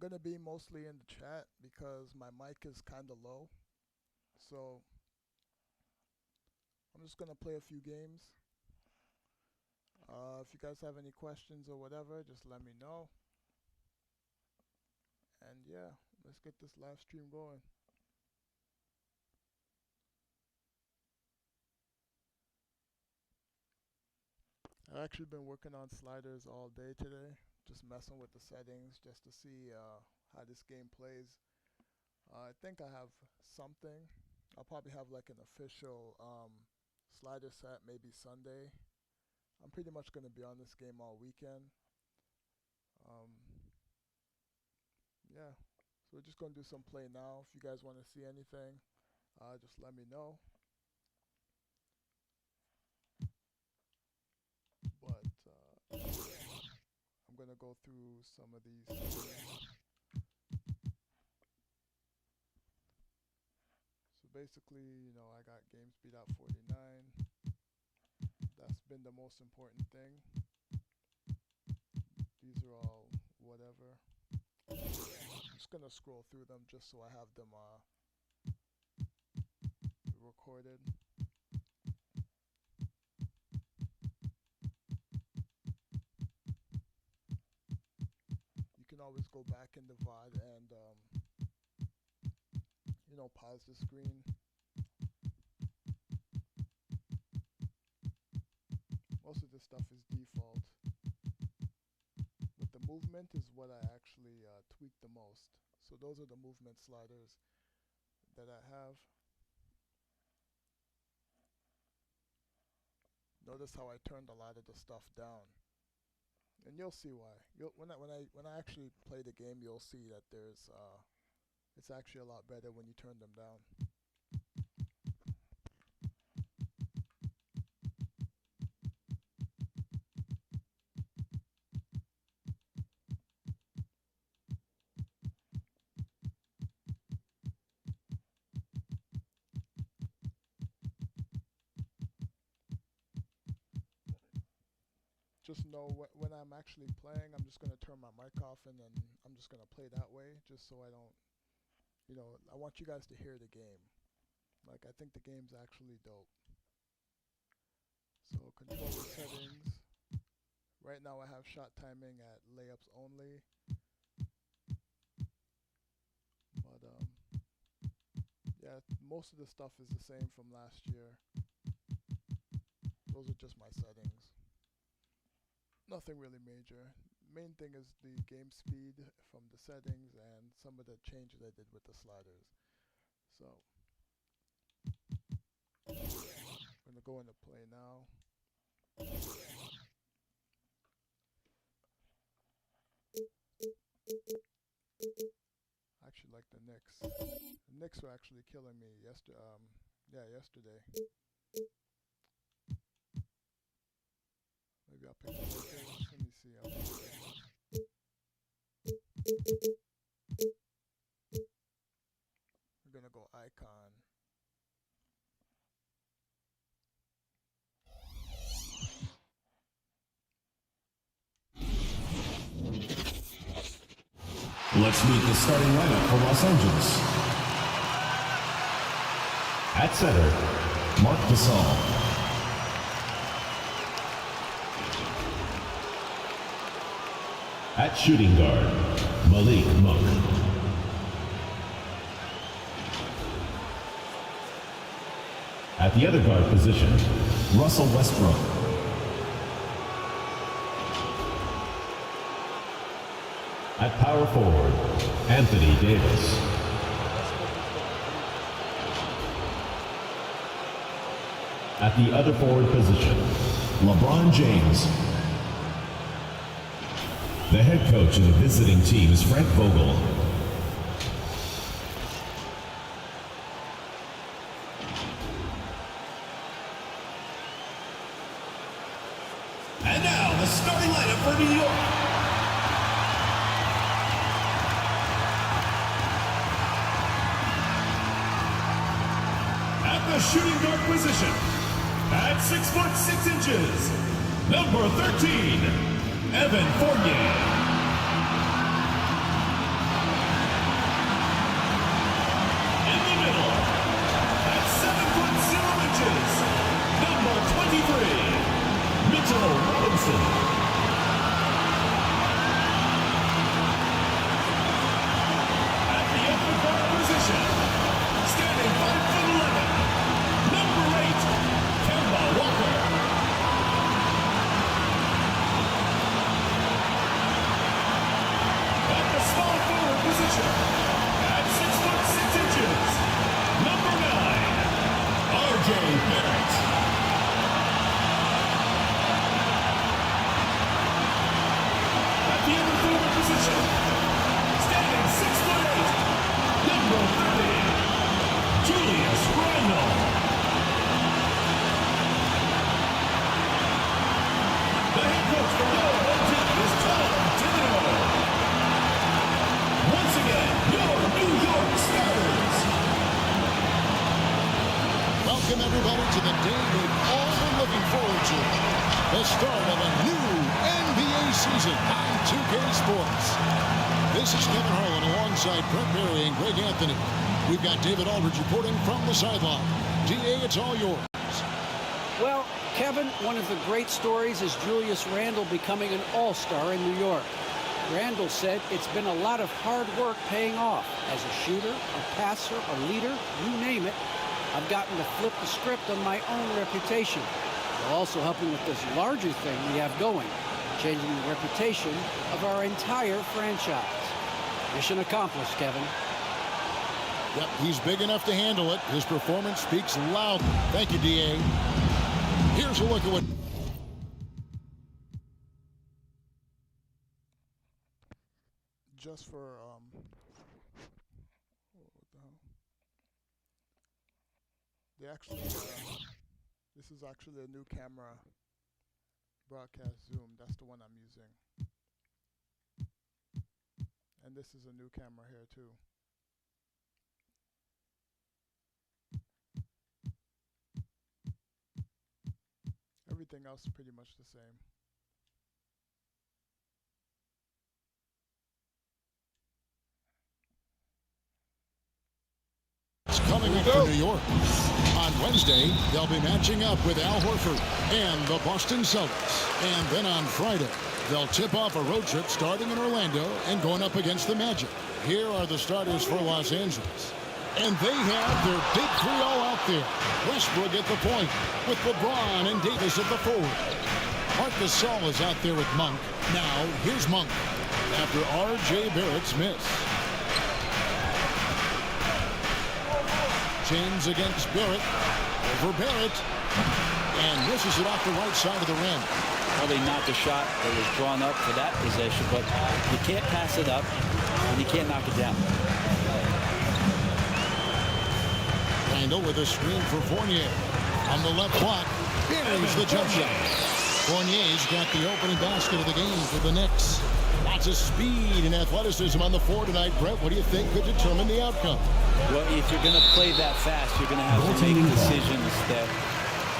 gonna be mostly in the chat because my mic is kind of low. So I'm just gonna play a few games. If you guys have any questions or whatever, just let me know. And yeah, let's get this live stream going. I've actually been working on sliders all day today, just messing with the settings just to see how this game plays. I think I have something. I'll probably have like an official slider set maybe Sunday. I'm pretty much going to be on this game all weekend. Yeah, so we're just going to do some play now. If you guys want to see anything, just let me know. But I'm going to go through some of these settings. So basically, you know, I got game speed out 49. That's been the most important thing. These are all whatever. I'm just gonna scroll through them just so I have them recorded. You can always go back in the VOD and you know, pause the screen. Most of this stuff is default, but the movement is what I actually tweak the most. So those are the movement sliders that I have. Notice how I turned a lot of the stuff down, and you'll see why. When I actually play the game, you'll see that there's it's actually a lot better when you turn them down. Just know when I'm actually playing, I'm just going to turn my mic off and then I'm just going to play that way just so I don't, you know, I want you guys to hear the game. Like, I think the game's actually dope. So, controller settings. Right now I have shot timing at layups only. But, yeah, most of the stuff is the same from last year. Those are just my settings. Nothing really major. Main thing is the game speed from the settings and some of the changes I did with the sliders. So, I'm gonna go into play now. I actually like the Knicks. The Knicks were actually killing me yesterday. Maybe I'll pick the Lakers. Let me see. We're gonna go icon. Let's meet the starting lineup for Los Angeles. At center, Mark Gasol. At shooting guard, Malik Monk. At the other guard position, Russell Westbrook. At power forward, Anthony Davis. At the other forward position, LeBron James. The head coach of the visiting team is Frank Vogel. And now, the starting lineup for New York. At the shooting guard position, at 6'6", number 13, Evan Fournier. season on 2K Sports. This is Kevin Harlan alongside Brett Berry and Greg Anthony. We've got David Aldridge reporting from the sideline. DA, it's all yours. Well, Kevin, one of the great stories is Julius Randle becoming an all-star in New York. Randle said it's been a lot of hard work paying off. As a shooter, a passer, a leader, you name it, I've gotten to flip the script on my own reputation, while also helping with this larger thing we have going, changing the reputation of our entire franchise. Mission accomplished, Kevin. Yep, he's big enough to handle it. His performance speaks loudly. Thank you, D.A. Here's a look at what... Just for, what the hell? They actually, this is actually a new camera broadcast zoom. That's the one I'm using. And this is a new camera here too. Everything else is pretty much the same. Coming up to New York. On Wednesday, they'll be matching up with Al Horford and the Boston Celtics. And then on Friday, they'll tip off a road trip starting in Orlando and going up against the Magic. Here are the starters for Los Angeles. And they have their big three all out there. Westbrook at the point with LeBron and Davis at the forward. Marc Gasol is out there with Monk. Now, here's Monk after R.J. Barrett's miss. James against Barrett. Over Barrett. And misses it off the right side of the rim. Well, they knocked a shot that was drawn up for that possession, but you can't pass it up, and you can't knock it down. Randle with a screen for Fournier. On the left block, buries the jump shot. Fournier's got the opening basket of the game for the Knicks. Lots of speed and athleticism on the floor tonight. Brett, what do you think could determine the outcome? Well, if you're going to play that fast, you're going to have to make decisions that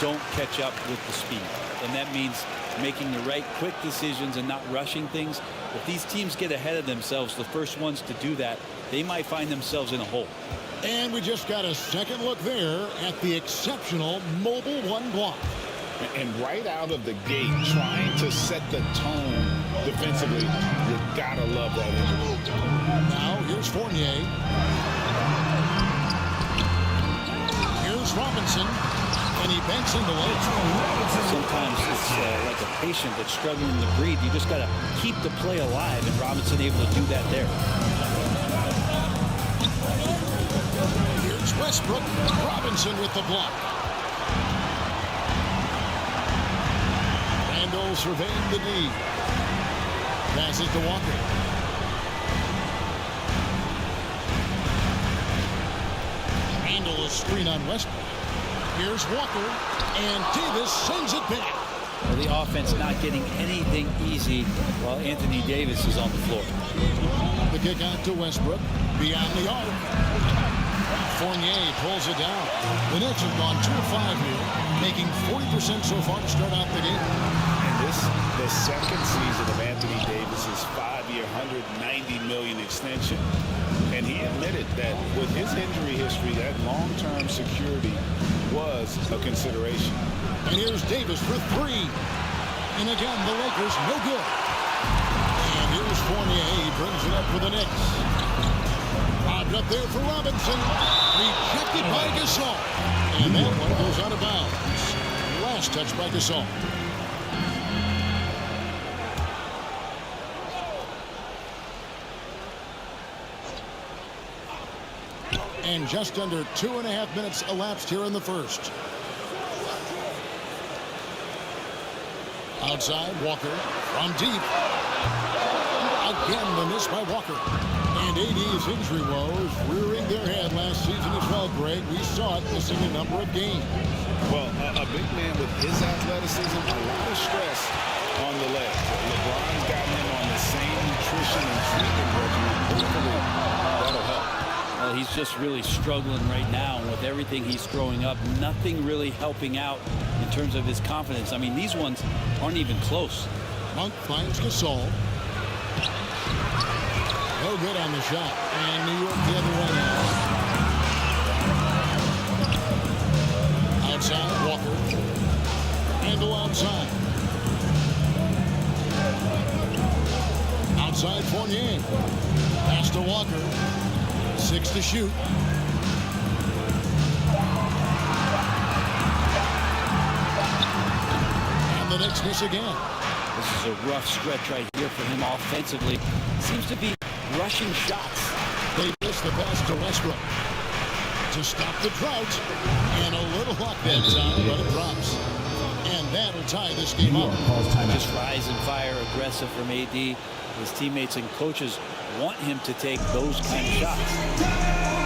don't catch up with the speed. And that means making the right quick decisions and not rushing things. If these teams get ahead of themselves, the first ones to do that, they might find themselves in a hole. And we just got a second look there at the exceptional mobile one block. And right out of the gate, trying to set the tone defensively, you gotta love that injury. Now, here's Fournier. Here's Robinson. And he banks into it. Sometimes it's like a patient that's struggling to breathe. You just got to keep the play alive, and Robinson able to do that there. Here's Westbrook. Robinson with the block. Randle surveying the D. Passes to Walker. Randle a screen on Westbrook. Here's Walker, and Davis sends it back. Well, the offense not getting anything easy while Anthony Davis is on the floor. The kick out to Westbrook, beyond the arc. Fournier pulls it down. The Knicks have gone 2 of 5 here, making 40% so far to start out the game. And this, the second season of Anthony Davis's 5-year, $190 million extension. And he admitted that with his injury history, that long-term security was a consideration. And here's Davis for 3. And again, the Lakers no good. And here's Fournier. He brings it up for the Knicks. Lobbed up there for Robinson. Rejected by Gasol. And that one goes out of bounds. Last touch by Gasol. And just under 2.5 minutes elapsed here in the first. Outside, Walker from deep. Again, the miss by Walker. And AD's injury woes rearing their head last season as well, Greg. We saw it missing a number of games. Well, a big man with his athleticism, a lot of stress on the leg. LeBron's got him on the same nutrition and treatment regimen. Hopefully, that'll help. Well, he's just really struggling right now. And with everything he's throwing up, nothing really helping out in terms of his confidence. I mean, these ones aren't even close. Monk finds Gasol. No good on the shot. And New York the other way now. Outside, Walker. Randle outside. Outside, Fournier. Pass to Walker. 6 to shoot. And the Knicks miss again. This is a rough stretch right here for him offensively. Seems to be rushing shots. They miss the pass to Westbrook to stop the drought. And a little luck that time, but it drops. And that'll tie this game up. Just rise and fire aggressive from AD. His teammates and coaches want him to take those kind of shots.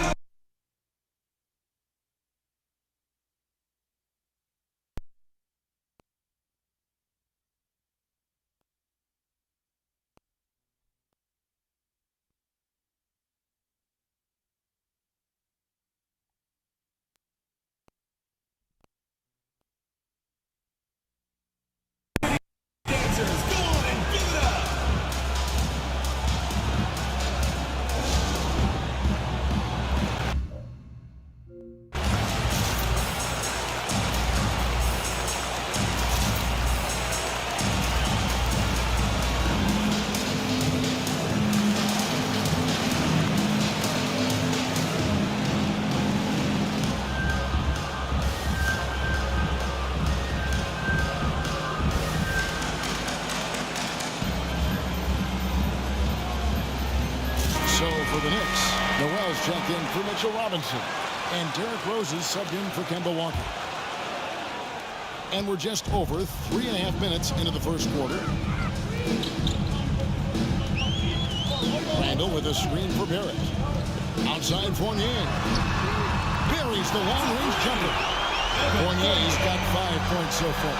For the Knicks, Noel's checked in for Mitchell Robinson, and Derrick Rose is subbed in for Kemba Walker. And we're just over 3.5 minutes into the first quarter. Randle with a screen for Barrett. Outside Fournier. Buries the long-range jumper. Fournier's got 5 points so far.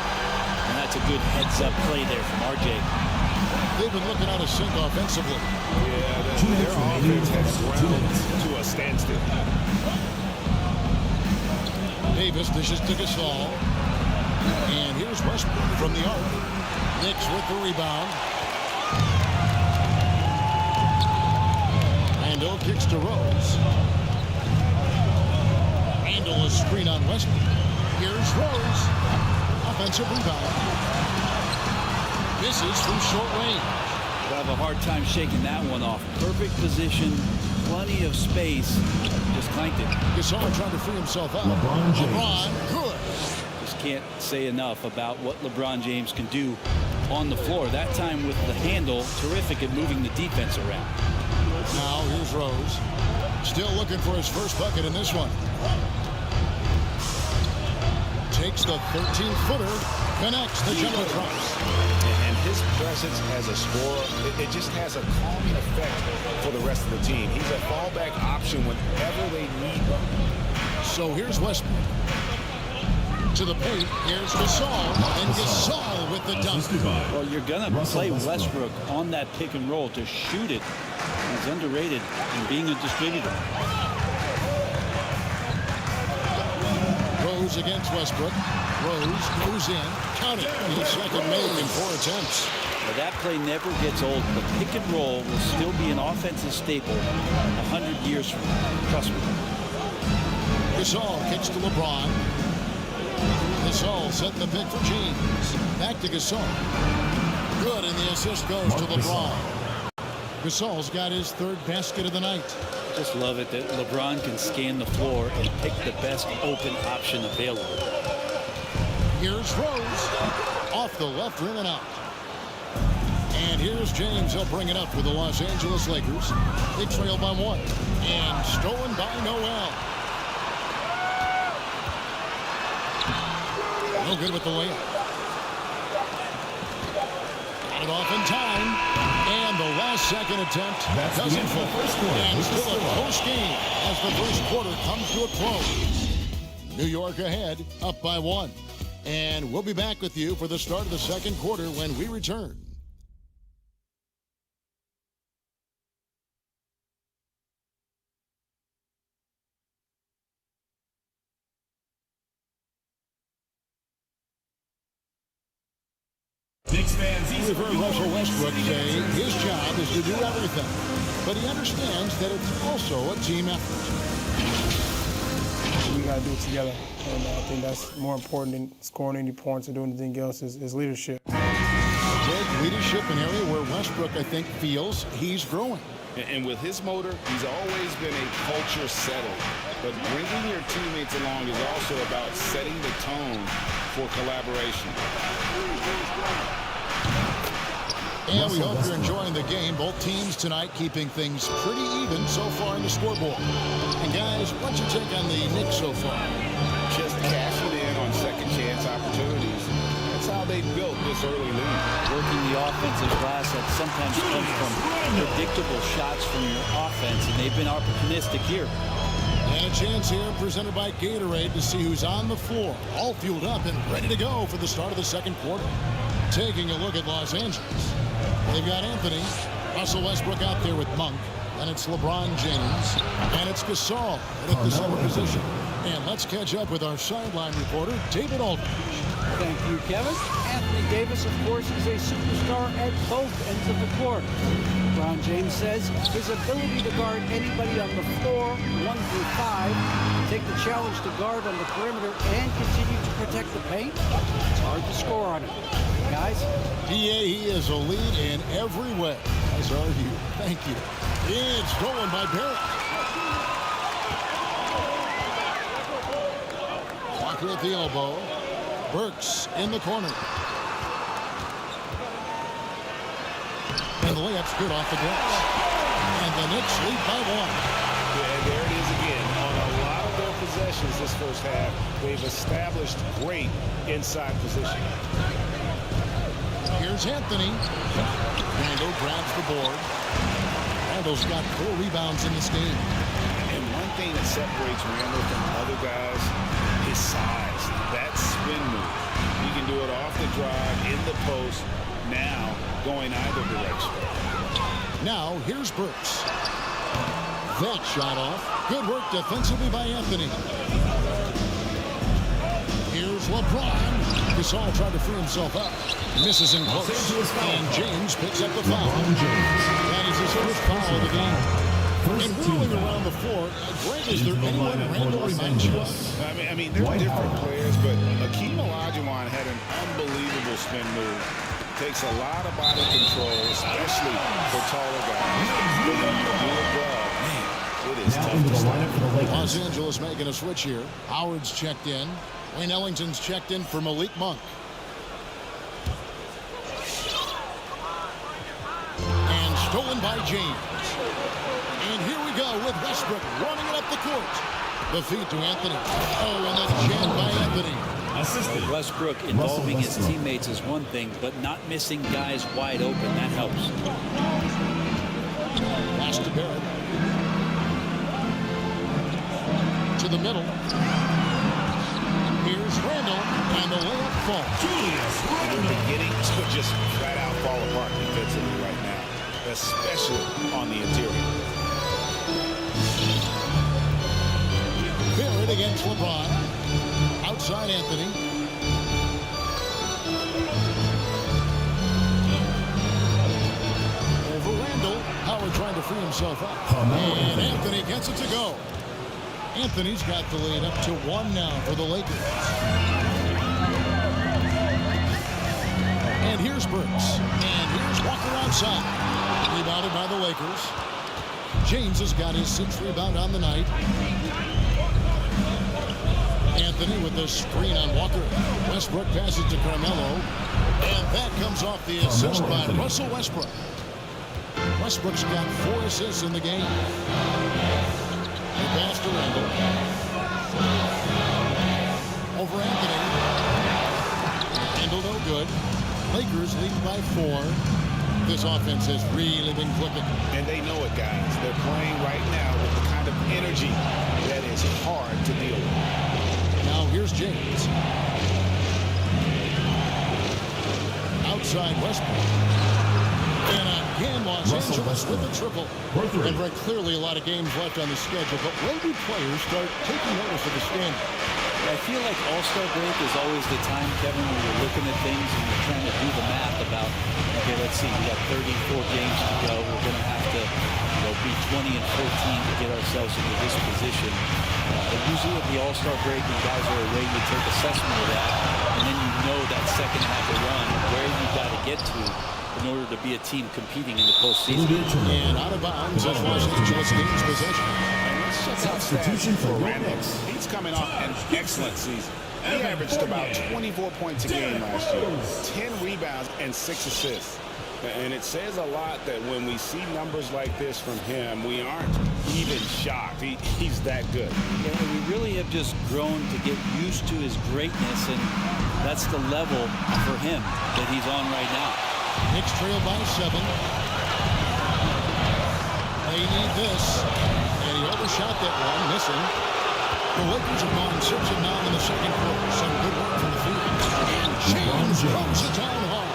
And that's a good heads-up play there from RJ. They've been looking out of sync offensively. Yeah, their offense has ground to a standstill. Davis dishes to Gasol. And here's Westbrook from the arc. Knicks with the rebound. Randle kicks to Rose. Randle a screen on Westbrook. Here's Rose. Offensive rebound. Misses from short range. We'll have a hard time shaking that one off. Perfect position, plenty of space. Just clanked it. Gasol trying to free himself out. LeBron, good. Just can't say enough about what LeBron James can do on the floor. That time with the handle, terrific at moving the defense around. Now here's Rose. Still looking for his first bucket in this one. Takes the 13-footer, connects, the jumper drops. And his presence as a scorer, it just has a calming effect for the rest of the team. He's a fallback option whenever they need him. So here's Westbrook. To the paint, here's Gasol, and Gasol with the dunk. Well, you're going to play Westbrook on that pick and roll to shoot it. He's underrated in being a distributor. Rose against Westbrook. Rose goes in. Count it. His second make in 4 attempts. Well, that play never gets old. The pick and roll will still be an offensive staple 100 years from now. Trust me. Gasol kicks to LeBron. Gasol set the pick for James. Back to Gasol. Good, and the assist goes to LeBron. Gasol's got his 3rd basket of the night. Just love it that LeBron can scan the floor and pick the best open option available. Here's Rose. Off the left rim and out. And here's James. He'll bring it up for the Los Angeles Lakers. They trail by 1. And stolen by Noel. No good with the layup. Got it off in time. And the last second attempt doesn't fall. And still a close game as the first quarter comes to a close. New York ahead, up by 1. And we'll be back with you for the start of the second quarter when we return. Knicks fans, these We've are heard your Russell Westbrook say receiving his job is to do everything, but he understands that it's also a team effort. We got to do it together, and I think that's more important than scoring any points or doing anything else is leadership. Greg, leadership, an area where Westbrook, I think, feels he's growing. And with his motor, he's always been a culture setter. But bringing your teammates along is also about setting the tone for collaboration. And we hope you're enjoying the game. Both teams tonight keeping things pretty even so far in the scoreboard. And guys, what's your take on the Knicks so far? Just cashing in on second chance opportunities. That's how they built this early lead. Working the offensive glass that sometimes comes from predictable shots from your offense, and they've been opportunistic here. And a chance here presented by Gatorade to see who's on the floor. All fueled up and ready to go for the start of the second quarter. Taking a look at Los Angeles. They've got Anthony, Russell Westbrook out there with Monk, and it's LeBron James, and it's Gasol at the center position. And let's catch up with our sideline reporter, David Aldridge. Thank you, Kevin. Anthony Davis, of course, is a superstar at both ends of the court. LeBron James says his ability to guard anybody on the floor, 1 through 5, take the challenge to guard on the perimeter and continue to protect the paint, it's hard to score on him. Guys? He is a lead in every way. As are you. Thank you. It's stolen by Barrett. Walker at the elbow. Burks in the corner. And the layup's good off the glass. And the Knicks lead by 1. And there it is again. On a lot of their possessions this first half, they've established great inside position. Here's Anthony. Randall grabs the board. Randall's got 4 rebounds in this game. And one thing that separates Randall from other guys, his size. That spin move. He can do it off the drive, in the post, now going either direction. Now, here's Burks. That shot off. Good work defensively by Anthony. Here's LeBron. Gasol tried to free himself up. Misses in close. And James picks up the foul. That is his first foul of the game. And whirling around the floor, Greg, is there anyone Randall reminds you of? I mean, they're different players, but Akeem Olajuwon had an unbelievable spin move. Takes a lot of body control, especially for taller guys. But when you do it well, man, it is tough to stop. Los Angeles making a switch here. Howard's checked in. Wayne Ellington's checked in for Malik Monk. And stolen by James. And here we go with Westbrook running it up the court. The feed to Anthony. Oh, and then jammed by Anthony. assisted. Westbrook involving his teammates is one thing, but not missing guys wide open, that helps. Pass to Barrett. To the middle. Here's Randall, and the layup falls. They're beginning to just flat out fall apart defensively right now, especially on the interior. Barrett against LeBron. Outside Anthony. Over Randall. Howard trying to free himself up. And Anthony gets it to go. Anthony's got the lead up to 1 now for the Lakers. And here's Burks. And here's Walker outside. Rebounded by the Lakers. James has got his 6th rebound on the night. Anthony with the screen on Walker. Westbrook passes to Carmelo. And that comes off the assist by Russell Westbrook. Westbrook's got 4 assists in the game. He passed to Randall. Over Anthony. Randall no good. Lakers leading by 4. This offense has really been clicking. And they know it, guys. They're playing right now with the kind of energy that is hard to deal with. Now here's James. Outside Westbrook. And again, Los Angeles with the triple. And very clearly a lot of games left on the schedule. But when do players start taking notice of the standard? I feel like All-Star break is always the time, Kevin, where you're looking at things and you're trying to do the math about, okay, let's see, we got 34 games to go. We're going to have to be 20 and 14 to get ourselves into this position. Usually at the All-Star break, when guys are away, you take assessment of that, and then you know that second half of run, where you've got to get to in order to be a team competing in the postseason. And out of bounds as Los Angeles gains possession. Substitution for Randall. He's coming off an excellent season. He averaged about 24 points a game last year, 10 rebounds and 6 assists. And it says a lot that when we see numbers like this from him, we aren't even shocked. He's that good. Yeah, we really have just grown to get used to his greatness, and that's the level for him that he's on right now. Knicks trail by 7. They need this. And he overshot that one, missing. The Lakers have gone 6 and 9 in the second quarter. Some good work from the field. And James runs it down hard.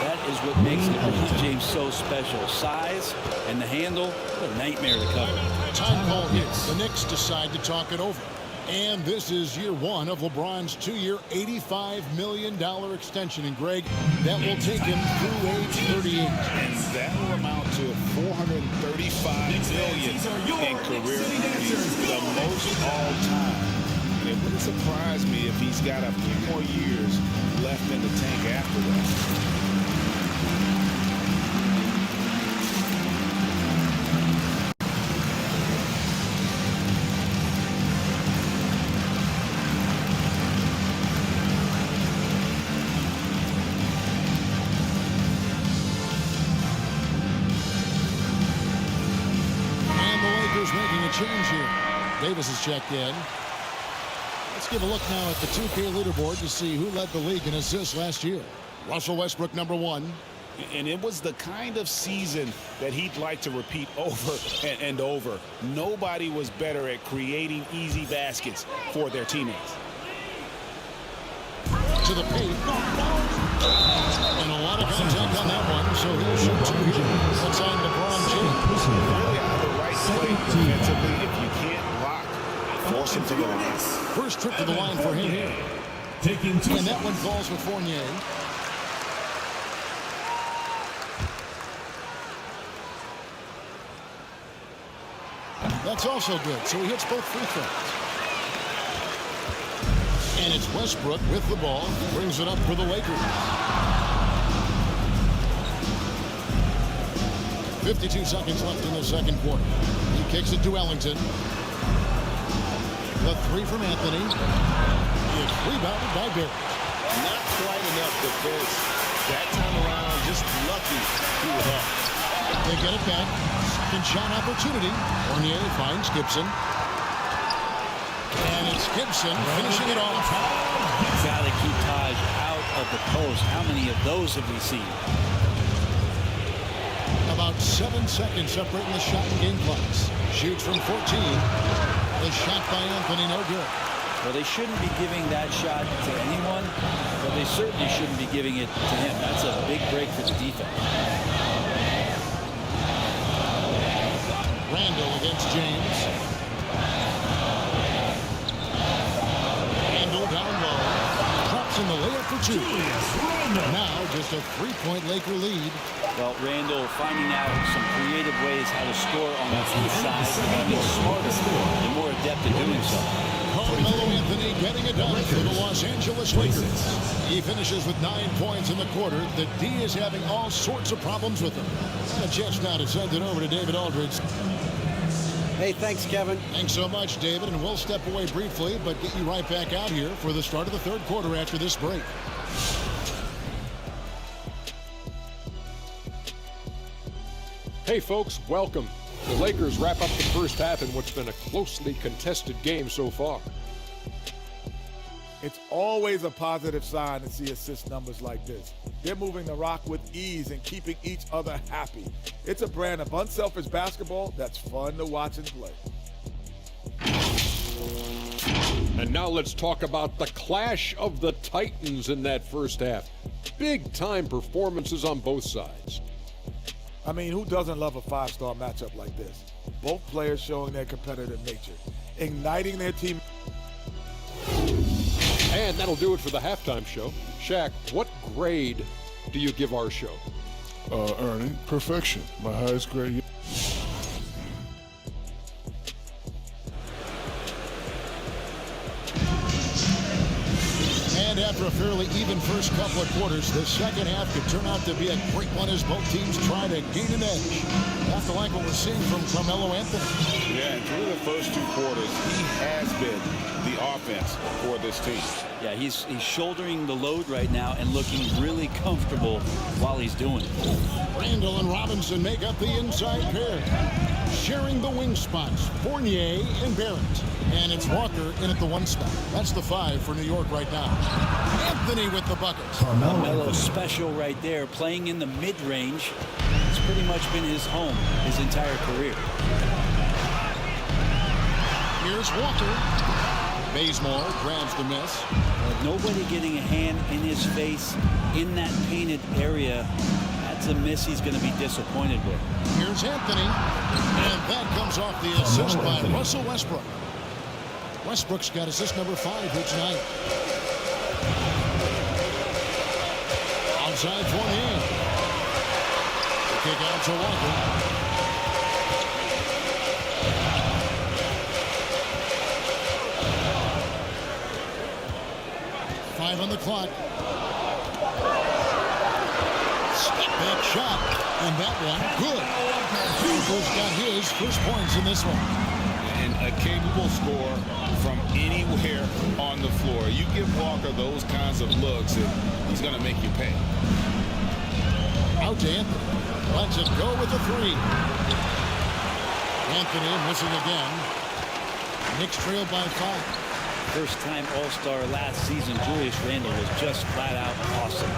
That is what makes LeBron James so special. Size and the handle, a nightmare to cover. Time call here. The Knicks decide to talk it over. And this is year 1 of LeBron's 2-year, $85 million extension. And Greg, that will take him through age 38. And that will amount to $435 million in career earnings, the most all time. And it wouldn't surprise me if he's got a few more years left in the tank after that. Making a change here. Davis is checked in. Let's give a look now at the 2K leaderboard to see who led the league in assists last year. Russell Westbrook, number 1. And it was the kind of season that he'd like to repeat over and over. Nobody was better at creating easy baskets for their teammates. To the paint. And a lot of contact on that one, so he'll shoot 2 here. That's on LeBron James. Really out of the right play defensively. If you can't block, force him to the line. First trip to the line for him here. And that one falls for Fournier. That's also good, so he hits both free throws. And it's Westbrook with the ball. Brings it up for the Lakers. 52 seconds left in the second quarter. He kicks it to Ellington. The 3 from Anthony. It's rebounded by Barrett. Not quite enough defense. That time around, just lucky he was up. They get it back. Second shot opportunity. Fournier finds Gibson. And it's Gibson finishing it off. Got to keep Taj out of the post. How many of those have we seen? About 7 seconds separating the shot and game clocks. Shoots from 14. The shot by Anthony, no good. Well, they shouldn't be giving that shot to anyone, but they certainly shouldn't be giving it to him. That's a big break for the defense. Randall against James. Randall down low. Drops in the layup for 2. Now just a 3-point Laker lead. Well, Randall finding out some creative ways how to score on the east side, becoming smarter and more adept at doing so. Carmelo Anthony getting it done for the Los Angeles Lakers. He finishes with 9 points in the quarter. The D is having all sorts of problems with him. And a chance now to send it over to David Aldridge. Hey, thanks, Kevin. Thanks so much, David. And we'll step away briefly, but get you right back out here for the start of the third quarter after this break. Hey, folks, welcome. The Lakers wrap up the first half in what's been a closely contested game so far. It's always a positive sign to see assist numbers like this. They're moving the rock with ease and keeping each other happy. It's a brand of unselfish basketball that's fun to watch and play. And now let's talk about the clash of the Titans in that first half. Big-time performances on both sides. I mean, who doesn't love a five-star matchup like this? Both players showing their competitive nature, igniting their team. And that'll do it for the halftime show. Shaq, what grade do you give our show? Ernie, perfection. My highest grade. And after a fairly even first couple of quarters, the second half could turn out to be a great one as both teams try to gain an edge. Have to like what we're seeing from Carmelo Anthony. Yeah, and through the first 2 quarters, he has been the offense for this team. Yeah, he's shouldering the load right now and looking really comfortable while he's doing it. Randall and Robinson make up the inside pair. Sharing the wing spots, Fournier and Barrett. And it's Walker in at the 1 spot. That's the 5 for New York right now. Anthony with the bucket. Carmelo special right there, playing in the mid-range. It's pretty much been his home his entire career. Here's Walker. Bazemore grabs the miss. Nobody getting a hand in his face in that painted area. That's a miss he's going to be disappointed with. Here's Anthony. And that comes off the assist by Russell Westbrook. Westbrook's got assist number 5 here tonight. Outside Fournier. The kick out to Walker. 5 on the clock. Step back shot. And that one, good. Kuzma's got his first points in this one. And a capable scorer from anywhere on the floor. You give Walker those kinds of looks, and he's going to make you pay. Out to Anthony. Lets it go with the 3. Anthony missing again. Knicks trail by 5. First-time All-Star last season, Julius Randle was just flat-out awesome.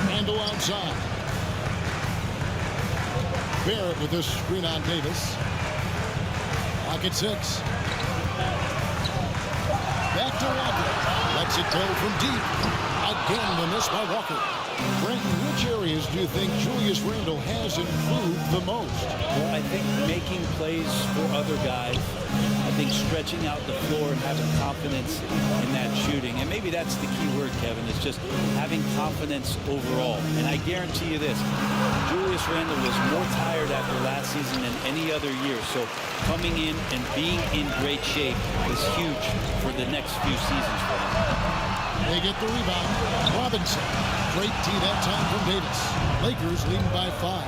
Randle outside. Barrett with this screen on Davis. Lock at 6. Back to Walker. Lets it go from deep. Again, the miss by Walker. Brenton, which areas do you think Julius Randle has improved the most? Well, I think making plays for other guys. I think stretching out the floor and having confidence in that shooting. And maybe that's the key word, Kevin, is just having confidence overall. And I guarantee you this, Julius Randle was more tired after last season than any other year. So coming in and being in great shape is huge for the next few seasons for him. They get the rebound. Robinson. Great tee that time from Davis. Lakers leading by 5.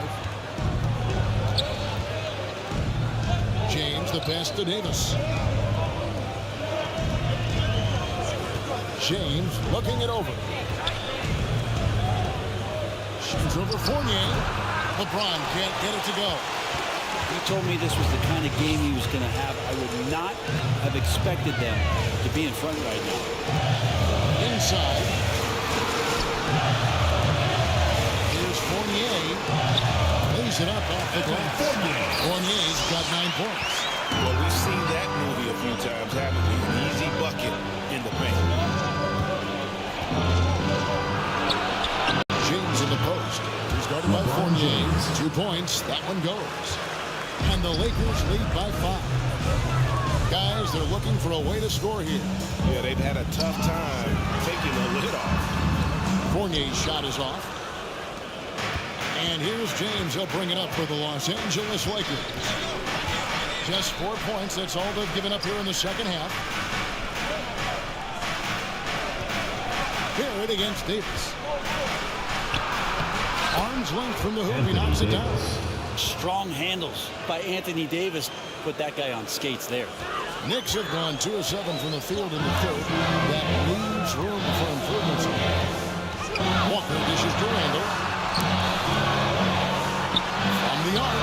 James, the pass to Davis. James looking it over. Shoots over Fournier. LeBron can't get it to go. He told me this was the kind of game he was going to have. I would not have expected them to be in front right now. Inside. Here's Fournier. Lays it up off the glass. Fournier's got 9 points. Well, we've seen that movie a few times, haven't we? An easy bucket in the paint. James in the post. He's guarded by Fournier. 2 points. That one goes. And the Lakers lead by 5. Guys, they're looking for a way to score here. Yeah, they've had a tough time taking the lid off. Fournier's shot is off. And here's James. He'll bring it up for the Los Angeles Lakers. Just 4 points. That's all they've given up here in the second half. Barrett against Davis. Arm's length from the hoop. He knocks it down. Strong handles by Anthony Davis. Put that guy on skates there. Knicks have gone 2 of 7 from the field in the third. That leaves room for improvements. Walker dishes to Randle. From the arc.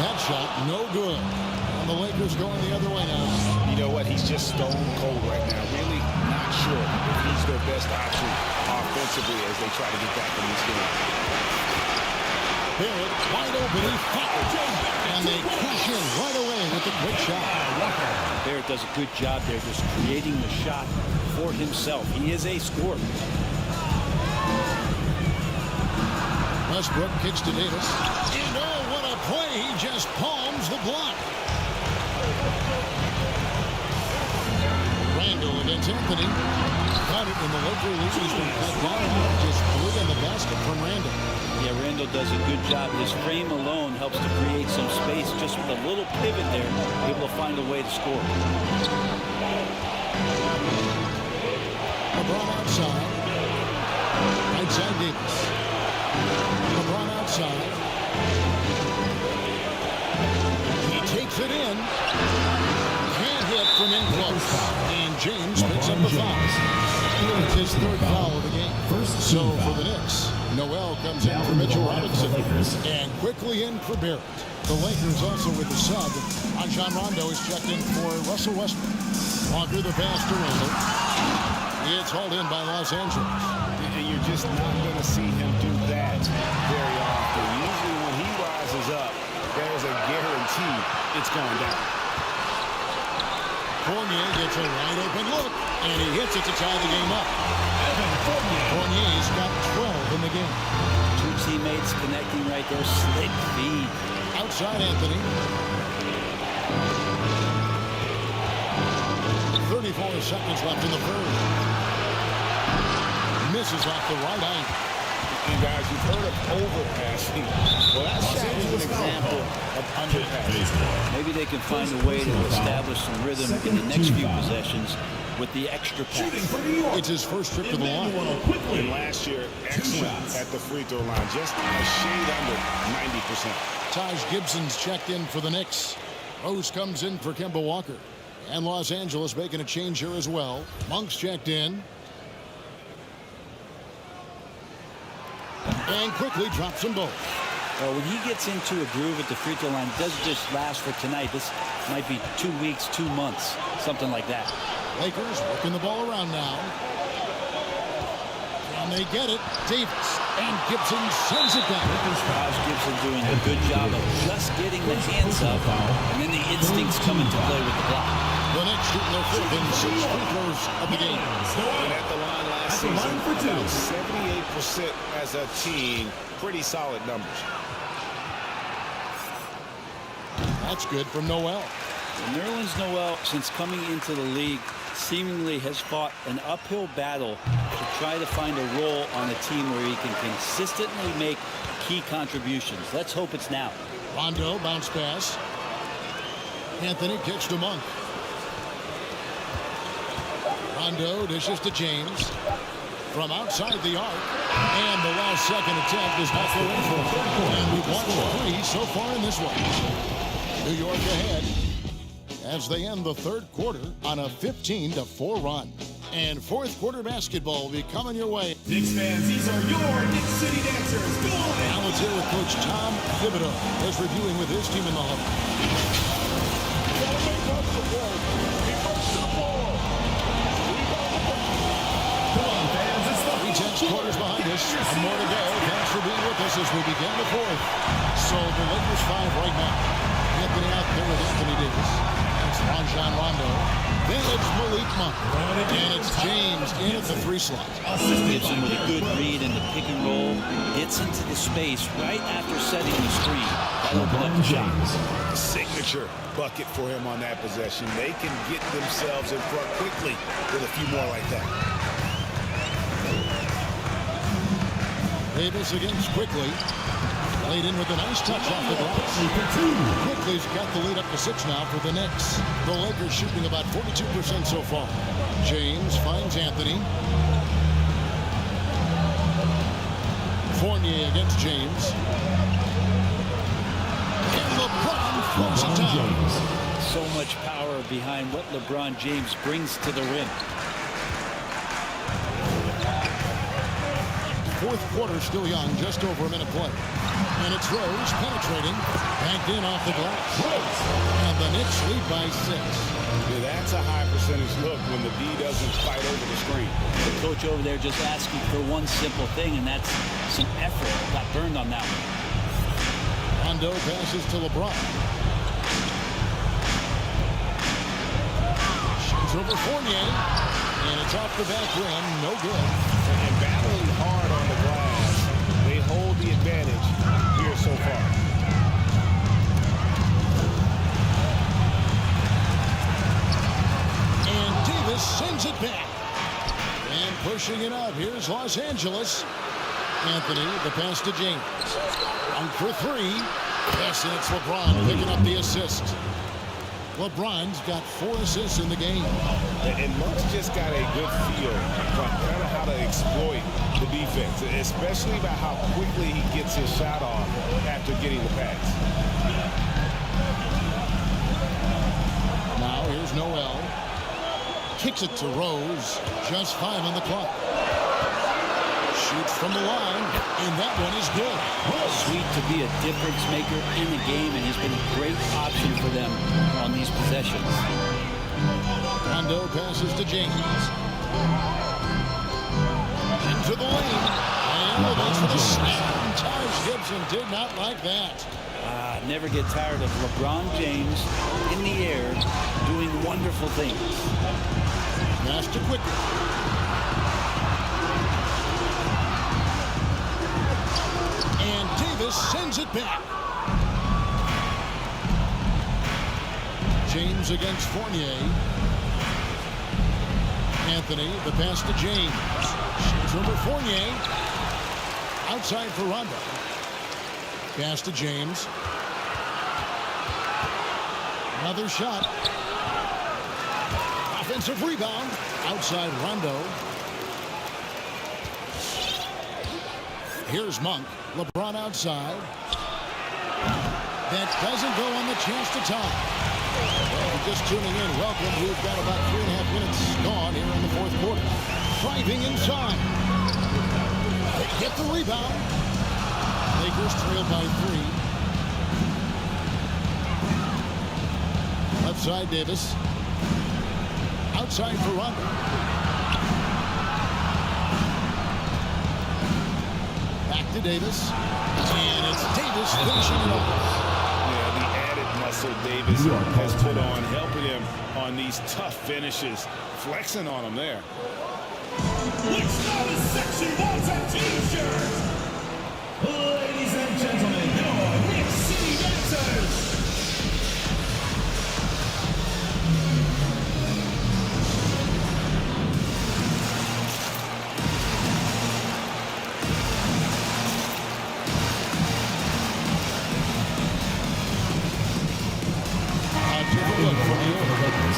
That shot, no good. And the Lakers going the other way now. You know what? He's just stone cold right now. Really not sure if he's their best option offensively as they try to get back in this game. Barrett wide open. He fouled. And they cash in right away with a quick shot. Barrett does a good job there just creating the shot for himself. He is a scorer. Westbrook kicks to Davis. And oh, what a play. He just palms the block. Randall against Anthony. Got it in the Laker lead. He's been cut down. Just 3 in the basket from Randall. Yeah, Randall does a good job. His frame alone helps to create some space. Just with a little pivot there, able to find a way to score. LeBron outside. Right side Davis. LeBron outside. He takes it in. Can't hit from in close. And James picks up the foul. It's his 3rd foul of the game. So for the Knicks, Noel comes in for Mitchell Robinson. And quickly in for Barrett. The Lakers also with the sub. Rajon Rondo is checked in for Russell Westbrook. Walker the pass to Randall. It's hauled in by Los Angeles. And you're just not going to see him do that very often. Usually when he rises up, there's a guarantee it's going down. Fournier gets a wide open look, and he hits it to tie the game up. Fournier's got 12 in the game. 2 teammates connecting right there. Slick feed. Outside Anthony. 34 seconds left in the third. Misses off the right angle. And guys, you've heard of overpassing. Well, that's an example of underpassing. Maybe they can find a way to establish some rhythm in the next few possessions with the extra pass. It's his first trip to the line. And last year, excellent at the free throw line. Just a shade under 90%. Taj Gibson's checked in for the Knicks. Rose comes in for Kemba Walker. And Los Angeles making a change here as well. Monk's checked in. And quickly drops them both. When he gets into a groove at the free throw line, it doesn't just last for tonight. This might be 2 weeks, 2 months, something like that. Lakers working the ball around now. And they get it. Davis and Gibson sends it back. Taj Gibson doing a good job of just getting the hands up, and then the instincts come into play with the block. The Knicks shooting their 5th and 6th free throws of the game. And at the line last season, about 78% as a team. Pretty solid numbers. That's good from Noel. Nerlens Noel, since coming into the league, seemingly has fought an uphill battle to try to find a role on a team where he can consistently make key contributions. Let's hope it's now. Rondo bounce pass. Anthony kicks to Monk. Rondo dishes to James from outside the arc, and the last second attempt is not going for. And we've watched 3 so far in this one. New York ahead as they end the 3rd quarter on a 15-4 run. And 4th quarter basketball will be coming your way. Knicks fans, these are your Knicks City Dancers. Go on! Now let's hear with Coach Tom Thibodeau as reviewing with his team in the huddle. Quarters behind us, and more to go. Thanks for being with us as we begin the 4th. So the Lakers 5 right now. Anthony out there with Anthony Davis. It's Rajon Rondo. Then it's Malik Monk. And it's James in at the 3 slot. Gibson with a good read in the pick and roll. Gets into the space right after setting the screen. That'll open up the shot. Signature bucket for him on that possession. They can get themselves in front quickly with a few more like that. Davis against Quickly. Laid in with a nice touch off the glass. Quickly's got the lead up to 6 now for the Knicks. The Lakers shooting about 42% so far. James finds Anthony. Fournier against James. And LeBron throws it down. So much power behind what LeBron James brings to the rim. 4th quarter still young, just over a minute play. And it's Rose penetrating, banked in off the glass. And the Knicks lead by 6. Yeah, that's a high percentage look when the D doesn't fight over the screen. The coach over there just asking for one simple thing, and that's some effort. Got burned on that one. Rondo passes to LeBron. Shoots over Fournier. And it's off the back rim, no good. And battling hard on the glass, they hold the advantage here so far. And Davis Davis sends it back. And pushing it up, here's Los Angeles. Anthony, the pass to James. On for three. Yes, and it's LeBron picking up the assist. LeBron's got 4 assists in the game. And Monk's just got a good feel for kind of how to exploit the defense, especially about how quickly he gets his shot off after getting the pass. Now here's Noel. Kicks it to Rose. Just 5 on the clock. Shoots from the line, and that one is good. Sweet to be a difference maker in the game, and he's been a great option for them on these possessions. Rondo passes to James. Into the lane. And that's for the snap. Taj Gibson did not like that. Never get tired of LeBron James in the air doing wonderful things. Pass to Quickly. And Davis sends it back. James against Fournier. Anthony, the pass to James. Shows over Fournier. Outside for Rondo. Pass to James. Another shot. Offensive rebound. Outside Rondo. Here's Monk. LeBron outside. That doesn't go on the chance to tie. Well, if you're just tuning in, welcome. We've got about 3.5 minutes gone here in the fourth quarter. Driving inside. They get the rebound. Lakers trailed by 3. Left side, Davis. Outside for Rondo. Back to Davis. And it's Davis finishing it off. Yeah, the added muscle Davis has put on, helping him on these tough finishes, flexing on him there. Let's start with Section 1 T-shirts. Ladies and gentlemen, your Knicks City dancers.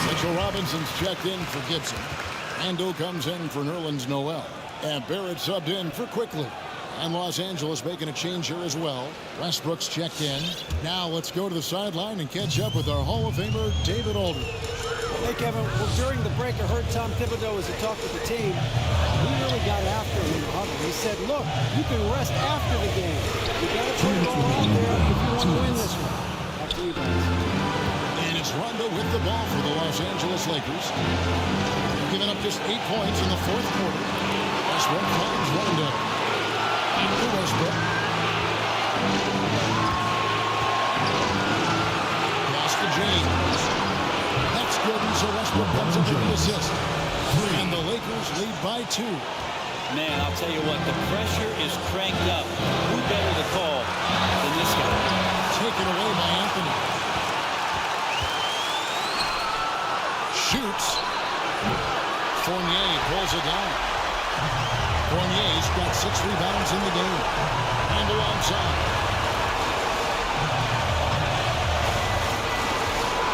Mitchell Robinson's checked in for Gibson. Ando comes in for Nerlens Noel. And Barrett subbed in for Quickly. And Los Angeles making a change here as well. Westbrook's checked in. Now let's go to the sideline and catch up with our Hall of Famer, David Aldridge. Hey, Kevin, well, during the break, I heard Tom Thibodeau as he talked with the team. He really got after him in the huddle. He said, look, you can rest after the game. You got to put it all out there if you want to win this one. After he does. And it's Rondo with the ball for the Los Angeles Lakers. Giving up just 8 points in the fourth quarter. Westbrook finds Rondo. Back to Westbrook. Pass to James. That's good, and so Westbrook comes in for the assist. And the Lakers lead by 2. Man, I'll tell you what, the pressure is cranked up. Who better to call than this guy? Taken away by Anthony. Shoots. Fournier pulls it down. Fournier's got 6 rebounds in the game. And alongside.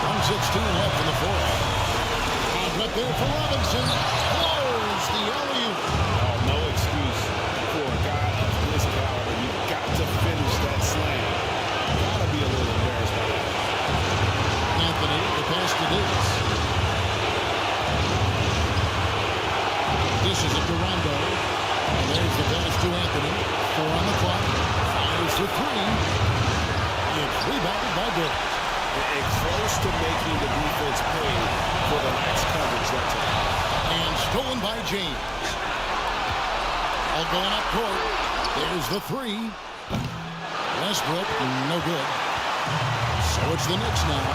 1:16 left in the fourth. Outlet there for Robinson. Blows the alley-oop. Oh, no excuse for a guy of this caliber. You've got to finish that slam. Got to be a little embarrassed by that. Anthony, the pass to Davis. Dishes it to Rondo. And there's the pass to Anthony. 4 on the clock. Fires for 3. It's rebounded by Davis. It's close to making the defense pay for the lax coverage that time. And stolen by James. All going up court. There's the 3. Westbrook, no good. So it's the Knicks now.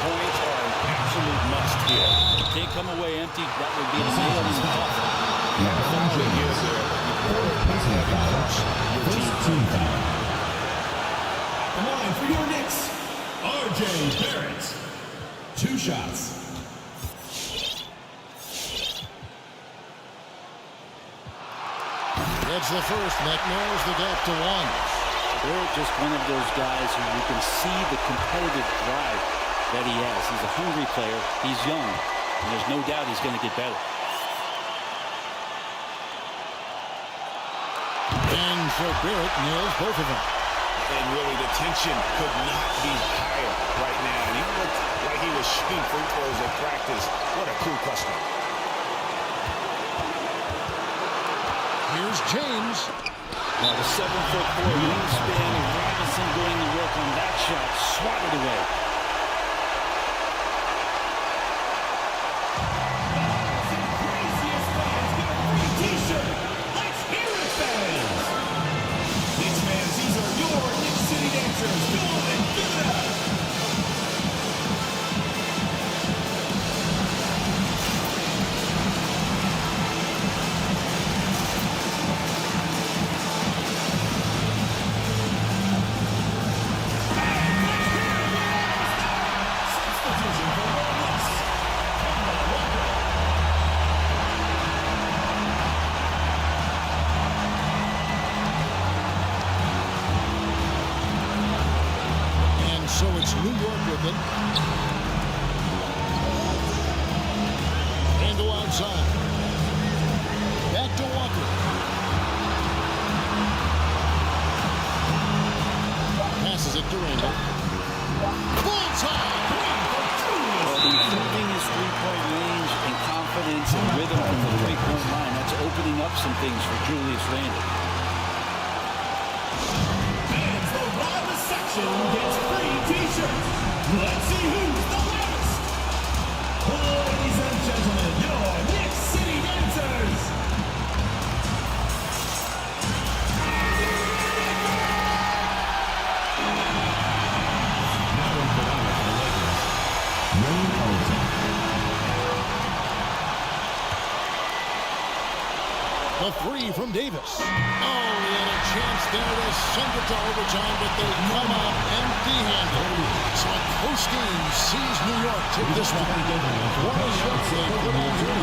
Points are an absolute must here. Can't come away empty. That would be the nail in the coffin. Come on, for your Knicks, R.J. Barrett. 2 shots. gets the first. That narrows the gap to 1. They're just one of those guys who you can see the competitive drive that he has. He's a hungry player. He's young. And there's no doubt he's going to get better. And so Barrett nails both of them. And really, the tension could not be higher right now. And he looked like he was shooting free throws at practice. What a cool customer. Here's James. Now the 7'4" wingspan of Robinson doing the work on that shot. Swatted away. Let's hear it, fans! Knicks fans, these are your Knicks City dancers. Go on and give it up! So it's New York with it. And go outside. Back to Walker. Passes it to Randall. Bullseye! Improving his three-point range and confidence and rhythm from the three-point line. That's opening up some things for Julius Randle. Fans, the loudest section gets free t-shirts. Let's see who's the loudest. Ladies and gentlemen, your Knicks City dancers. Now in Toronto for the Lakers, Wayne Ellington. The three from Davis. Oh, he had a chance there to send it to overtime, but they come out empty-handed. So a close game sees New York take this one. What a shot they put on here.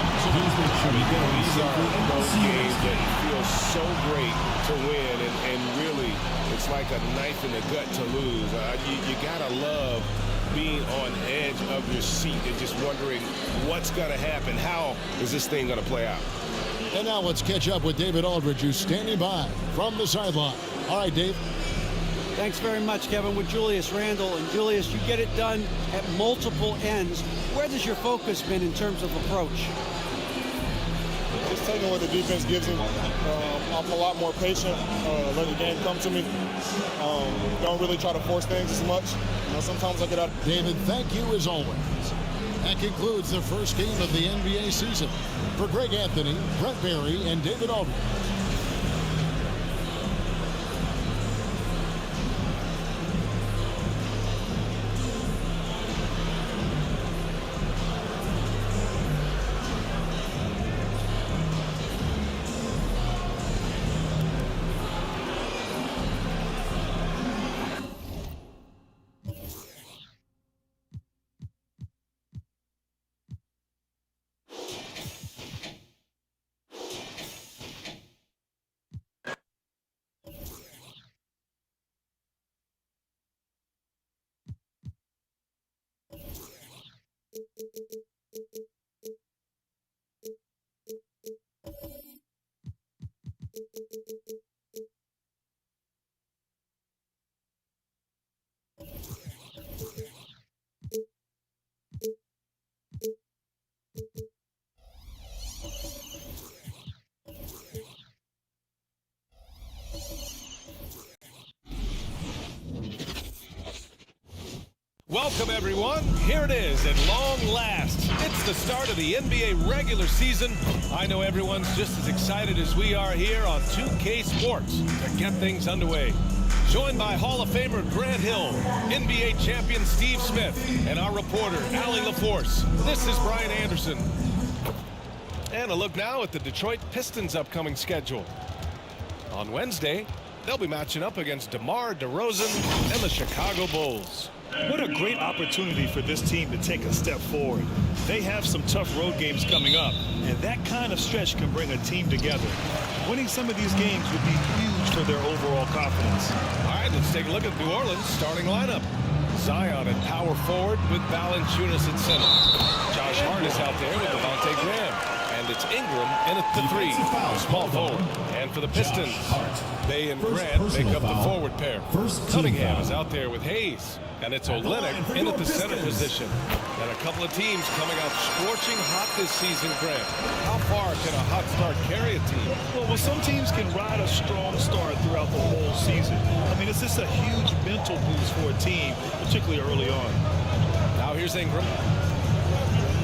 These are those games that feel so great to win, and really, it's like a knife in the gut to lose. You gotta love being on edge of your seat and just wondering what's gonna happen. How is this thing gonna play out? And now let's catch up with David Aldridge, who's standing by from the sideline. All right, Dave. Thanks very much, Kevin. With Julius Randle. And Julius, you get it done at multiple ends. Where does your focus been in terms of approach? Just taking what the defense gives me. I'm a lot more patient, let the game come to me. Don't really try to force things as much. Sometimes I get out. David, thank you as always. That concludes the first game of the NBA season. For Greg Anthony, Brett Barry, and David Aldridge. Welcome, everyone. Here it is at long last. It's the start of the NBA regular season. I know everyone's just as excited as we are here on 2K Sports to get things underway. Joined by Hall of Famer Grant Hill, NBA champion Steve Smith, and our reporter, Allie LaForce. This is Brian Anderson. And a look now at the Detroit Pistons' upcoming schedule. On Wednesday, They'll be matching up against DeMar DeRozan and the Chicago Bulls. What a great opportunity for this team to take a step forward. They have some tough road games coming up, and that kind of stretch can bring a team together. Winning some of these games would be huge for their overall confidence. All right, let's take a look at New Orleans' starting lineup. Zion at power forward with Valanciunas at center. Josh Hart is out there with Devontae Graham. And it's Ingram in at the 3, small forward. And for the Pistons, Bey and Grant make up the forward pair. Cunningham is out there with Hayes. And it's Olynyk in at the center position. And a couple of teams coming out scorching hot this season, Grant. How far can a hot start carry a team? Well, some teams can ride a strong start throughout the whole season. I mean, it's just a huge mental boost for a team, particularly early on. Now here's Ingram.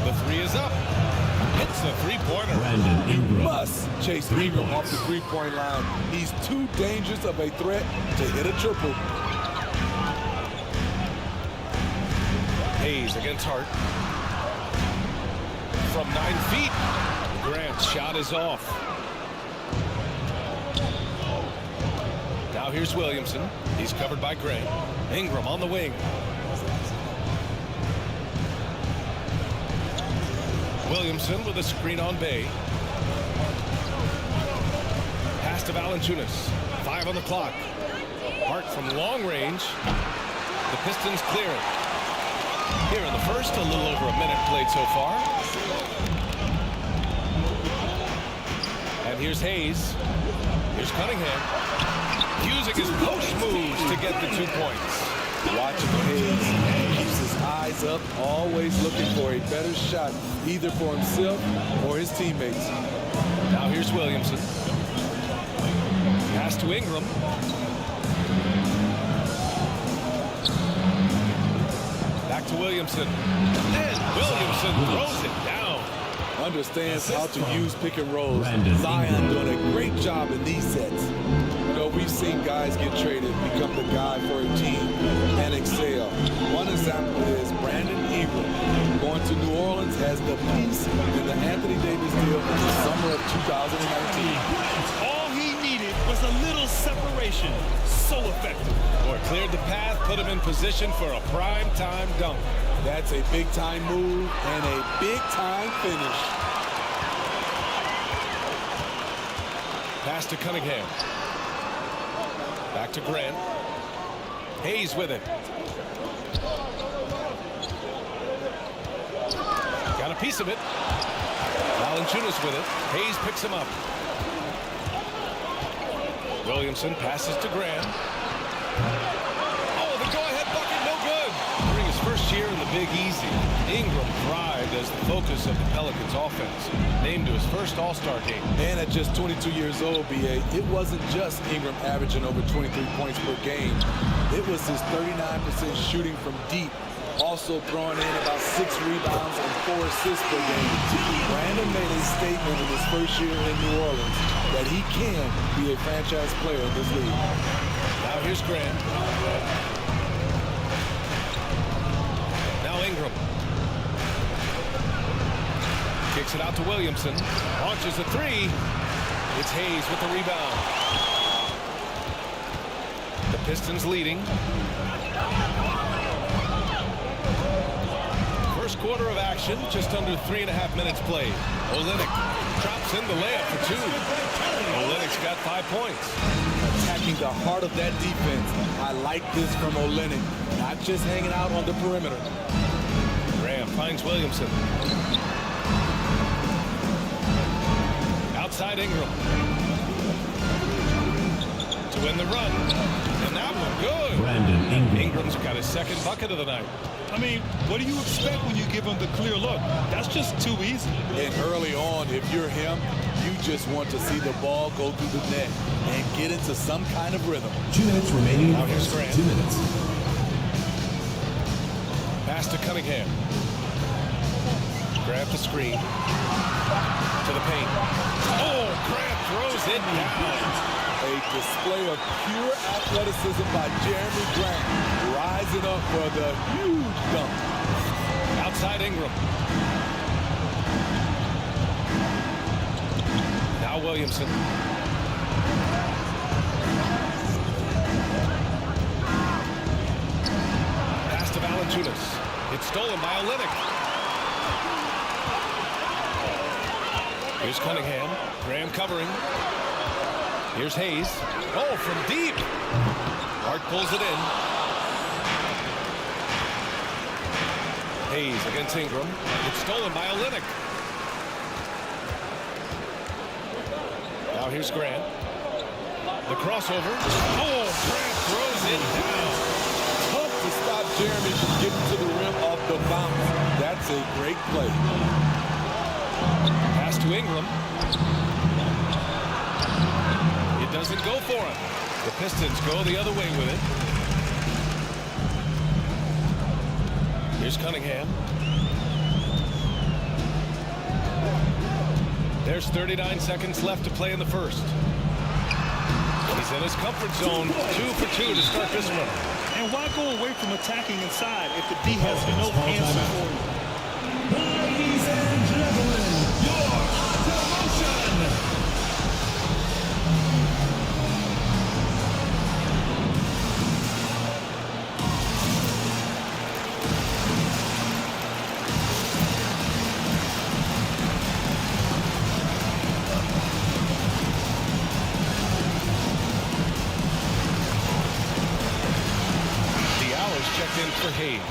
The 3 is up. It's the three-pointer. You must chase Ingram off the three-point line. He's too dangerous of a threat to hit a triple. Hayes against Hart. From 9 feet. Grant's shot is off. Now here's Williamson. He's covered by Grant. Ingram on the wing. Williamson with a screen on Bey. Pass to Valanciunas. 5 on the clock. Hart from long range. The Pistons clear it. Here in the first, a little over a minute played so far. And here's Hayes. Here's Cunningham. Using his post moves to get the 2 points. Watching Hayes, keeps his eyes up, always looking for a better shot, either for himself or his teammates. Now here's Williamson. Pass to Ingram. Back to Williamson. And Williamson throws it down. Understands how to use pick and rolls. Zion doing a great job in these sets. You know, we've seen guys get traded, become the guy for a team, and excel. One example is Brandon Ingram going to New Orleans, has the piece in the Anthony Davis deal in the summer of 2019. All he needed was a little separation. So effective. Or cleared the path, put him in position for a prime-time dunk. That's a big-time move and a big-time finish. Pass to Cunningham. Back to Grant. Hayes with it. Got a piece of it. Valanciunas with it. Hayes picks him up. Williamson passes to Graham. Oh, the go-ahead bucket, no good. During his first year in the Big Easy, Ingram thrived as the focus of the Pelicans offense, named to his first All-Star game. And at just 22 years old, B.A., it wasn't just Ingram averaging over 23 points per game. It was his 39% shooting from deep, also throwing in about 6 rebounds and 4 assists per game. Brandon made a statement in his first year in New Orleans that he can be a franchise player in this league. Now here's Grant. Now Ingram. Kicks it out to Williamson. Launches a 3. It's Hayes with the rebound. The Pistons leading. First quarter of action, just under 3.5 minutes played. Olynyk drops in the layup for 2. Olynyk's got 5 points. Attacking the heart of that defense. I like this from Olynyk, not just hanging out on the perimeter. Graham finds Williamson. Outside Ingram. To win the run. And that one good. Ingram's got his second bucket of the night. I mean, what do you expect when you give him the clear look? That's just too easy. And early on, if you're him, you just want to see the ball go through the net and get into some kind of rhythm. 2 minutes remaining. Now here's Grant. 2 minutes. Pass to Cunningham. Grab the screen. To the paint. Oh, Grant throws it down. A display of pure athleticism by Jeremy Grant, rising up for the huge dunk. Outside Ingram. Now Williamson. Valanciunas. It's stolen by Olynyk. Here's Cunningham. Graham covering. Here's Hayes. Oh, from deep. Hart pulls it in. Hayes against Ingram. It's stolen by Olynyk. Now here's Grant. The crossover. Oh, Grant throws it down. Tough to stop Jeremy from getting to the rim off the bounce. That's a great play. Pass to Ingram. It doesn't go for him. The Pistons go the other way with it. Here's Cunningham. There's 39 seconds left to play in the first. He's in his comfort zone. 2 for 2 to start this one. And why go away from attacking inside if the D has no answer for you? Ladies and gentlemen, your promotion. Checked in for Hayes.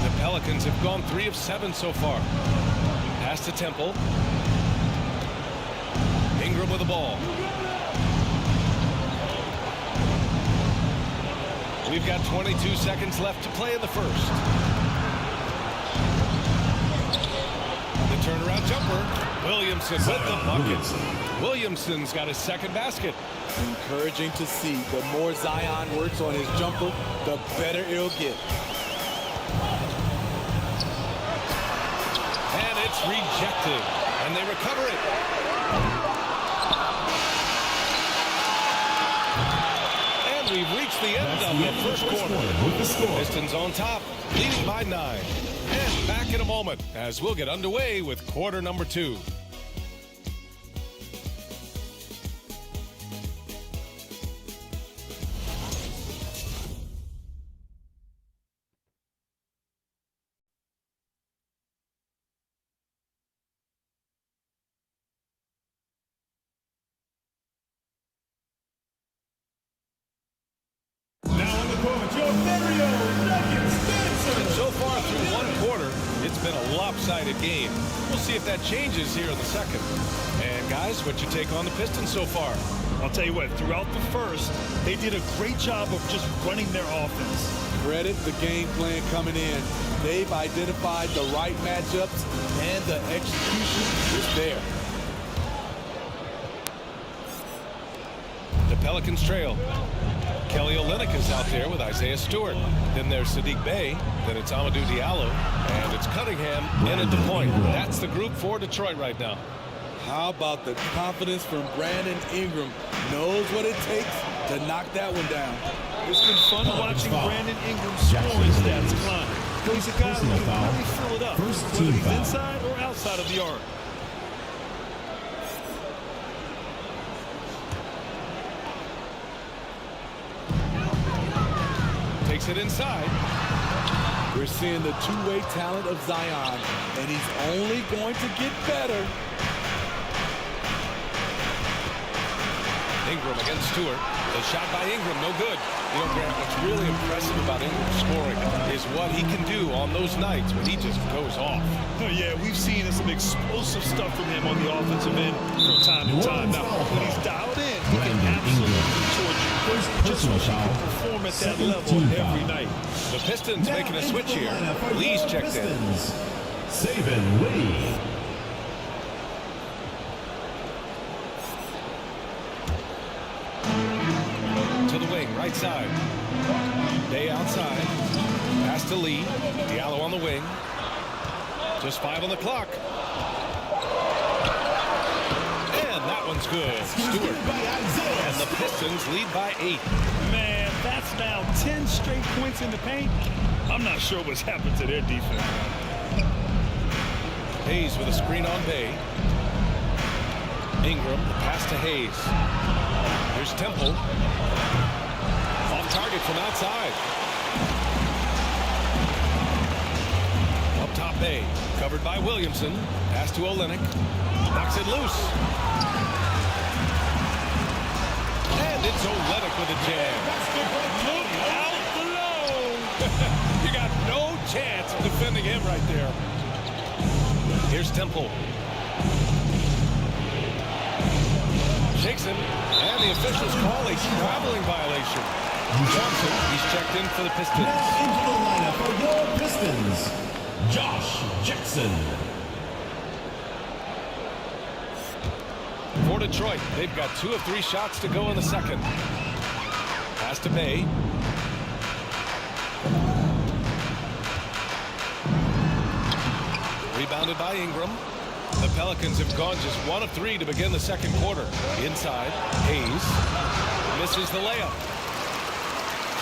The Pelicans have gone 3 of 7 so far. Pass to Temple. Ingram with the ball. We've got 22 seconds left to play in the first. The turnaround jumper. Williamson with the bucket. Williamson's got his second basket. Encouraging to see. The more Zion works on his jumper, the better it'll get. And it's rejected. And they recover it. And we've reached the end of the first quarter. Pistons on top, leading by 9. And back in a moment as we'll get underway with quarter number 2. And so far through one quarter, it's been a lopsided game. We'll see if that changes here in the second. And guys, what's your take on the Pistons so far? I'll tell you what, throughout the first, they did a great job of just running their offense. Credit the game plan coming in. They've identified the right matchups, and the execution is there. The Pelicans trail. Kelly Olynyk is out there with Isaiah Stewart. Then there's Sadiq Bey. Then it's Amadou Diallo. And it's Cunningham in at the point. That's the group for Detroit right now. How about the confidence from Brandon Ingram? Knows what it takes to knock that one down. It's been fun watching Brandon Ingram's scoring stats climb. He's a guy who can really fill it up, whether he's inside or outside of the arc. Takes it inside. We're seeing the two-way talent of Zion, and he's only going to get better. Ingram against Stewart. The shot by Ingram, no good. You know, Grant, what's really impressive about Ingram's scoring is what he can do on those nights when he just goes off. Oh, yeah, we've seen some explosive stuff from him on the offensive end from time to time. Now, when he's dialed in, he can absolutely torch you. Just wish he could perform at that level every night. The Pistons making a switch here. Lee's checked in. Saban Lee. To the wing, right side. Day outside. Pass to Lee. Diallo on the wing. Just 5 on the clock. And that one's good. Stewart. And the Pistons lead by 8. Man, that's now 10 straight points in the paint. I'm not sure what's happened to their defense. Hayes with a screen on Bay. Ingram, the pass to Hayes. Here's Temple. Off target from outside. Up top Bay. Covered by Williamson. Pass to Olynyk. Knocks it loose. And it's Olynyk with a jam. Look out below. You got no chance of defending him right there. Here's Temple. Shakes him, and the officials call a traveling violation. Johnson, he's checked in for the Pistons. Now into the lineup for your Pistons, Josh Jackson. For Detroit, they've got 2 of 3 shots to go in the second. Pass to Bay. Rebounded by Ingram. The Pelicans have gone just 1 of 3 to begin the second quarter. Inside, Hayes misses the layup.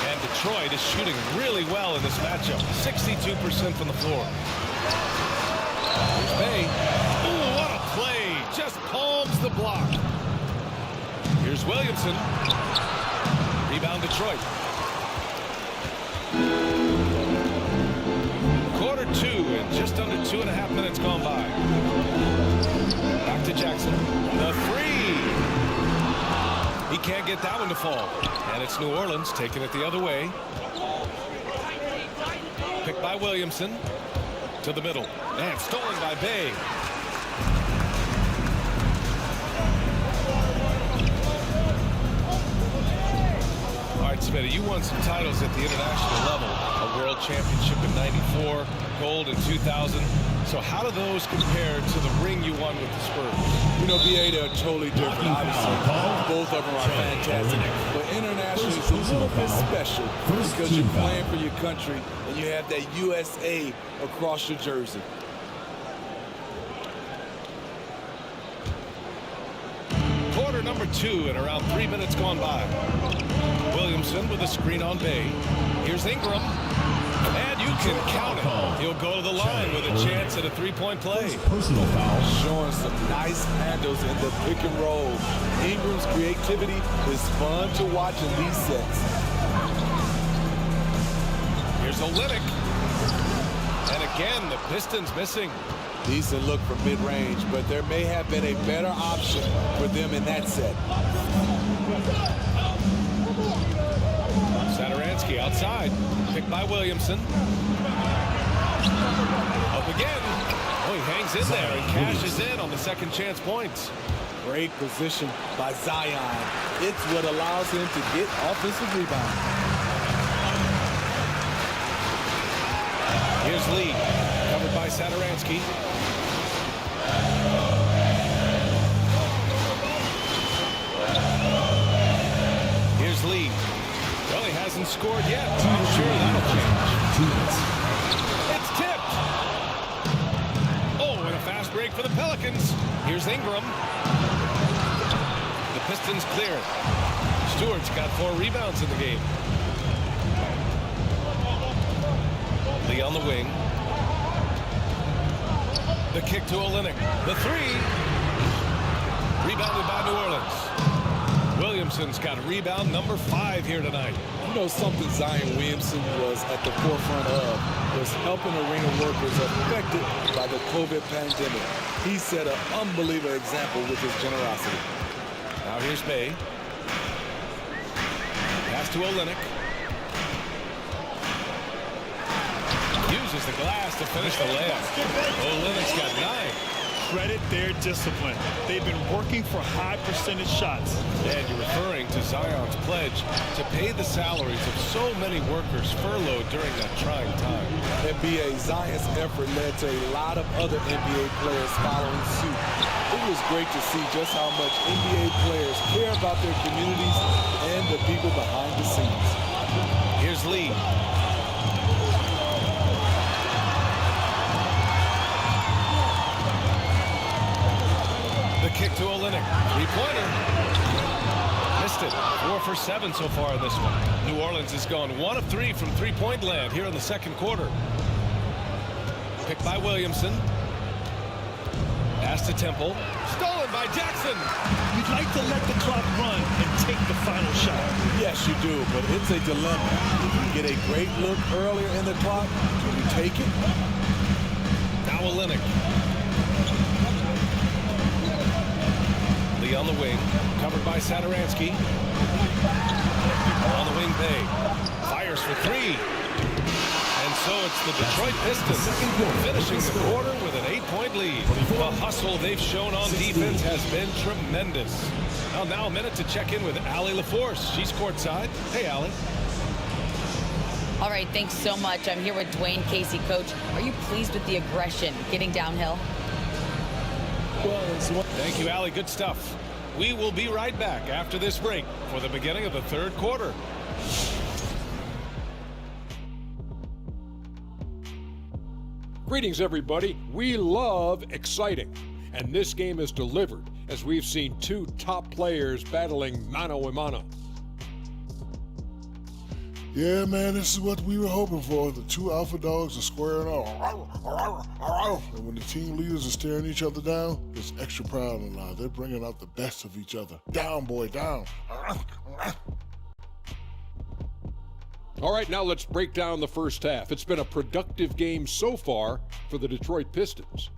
And Detroit is shooting really well in this matchup. 62% from the floor. Here's Bay. Ooh, what a play. Just palms the block. Here's Williamson. Rebound Detroit. Quarter 2 and just under 2.5 minutes gone by. Back to Jackson. The 3. He can't get that one to fall. And it's New Orleans taking it the other way. Picked by Williamson. To the middle. And stolen by Bay. All right, Smitty, you won some titles at the international level. A world championship in '94, gold in 2000. So how do those compare to the ring you won with the Spurs? You know, BA, they're totally different. Obviously, both of them are fantastic. But internationally, it's a little bit special because you're playing for your country and you have that USA across your jersey. Quarter number 2 and around 3 minutes gone by. Williamson with a screen on Bay. Here's Ingram. And you can count it. He'll go to the line with a chance at a 3-point play. Personal foul. Showing some nice handles in the pick and roll. Ingram's creativity is fun to watch in these sets. Here's Olynyk. And again, the Pistons missing. Decent look from mid-range, but there may have been a better option for them in that set. Saturansky outside. Picked by Williamson. Up again. Oh, he hangs in there and cashes in on the second chance points. Great position by Zion. It's what allows him to get offensive rebound. Here's Lee. Covered by Saturansky. Here's Lee. Well, he hasn't scored yet. I'm sure that'll change. It's tipped. Oh, and a fast break for the Pelicans. Here's Ingram. The Pistons clear it. Stewart's got 4 rebounds in the game. Lee on the wing. The kick to Olynyk. The 3. Rebounded by New Orleans. Williamson's got rebound number 5 here tonight. You know something Zion Williamson was at the forefront of was helping arena workers affected by the COVID pandemic. He set an unbelievable example with his generosity. Now here's Bay. Pass to Olynyk. Uses the glass to finish the layup. Olynyk's got 9. Credit their discipline. They've been working for high percentage shots. And you're referring to Zion's pledge to pay the salaries of so many workers furloughed during that trying time. NBA Zion's effort led to a lot of other NBA players following suit. It was great to see just how much NBA players care about their communities and the people behind the scenes. Here's Lee. Kick to Olynyk. 3-pointer. Missed it. 4 for 7 so far in this one. New Orleans has gone 1 of 3 from 3-point land here in the second quarter. Picked by Williamson. Pass to Temple. Stolen by Jackson. You'd like to let the clock run and take the final shot. Yes, you do, but it's a dilemma. If you get a great look earlier in the clock, can you take it? Now Olynyk. Lee on the wing, covered by Satoransky. On the wing, Bay fires for three. And so it's the Detroit Pistons finishing the quarter with an 8-point lead. The hustle they've shown on defense has been tremendous. Well, now a minute to check in with Allie LaForce. She's courtside. Hey, Allie. All right, thanks so much. I'm here with Dwayne Casey. Coach, are you pleased with the aggression getting downhill? Thank you, Allie. Good stuff. We will be right back after this break for the beginning of the third quarter. Greetings, everybody. We love exciting, and this game is delivered as we've seen two top players battling mano a mano. Yeah, man, this is what we were hoping for. The two alpha dogs are squaring off. And when the team leaders are staring each other down, it's extra proud and loud. They're bringing out the best of each other. Down, boy, down. All right, now let's break down the first half. It's been a productive game so far for the Detroit Pistons.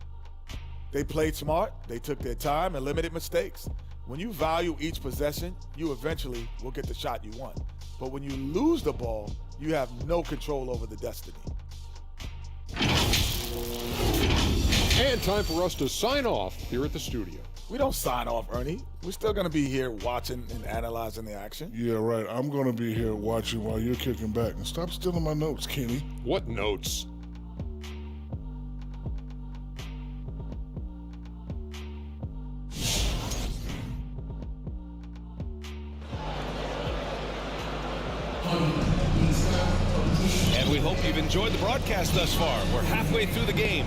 They played smart, they took their time and limited mistakes. When you value each possession, you eventually will get the shot you want. But when you lose the ball, you have no control over the destiny. And time for us to sign off here at the studio. We don't sign off, Ernie. We're still going to be here watching and analyzing the action. Yeah, right. I'm going to be here watching while you're kicking back. And stop stealing my notes, Kenny. What notes? And we hope you've enjoyed the broadcast thus far. We're halfway through the game.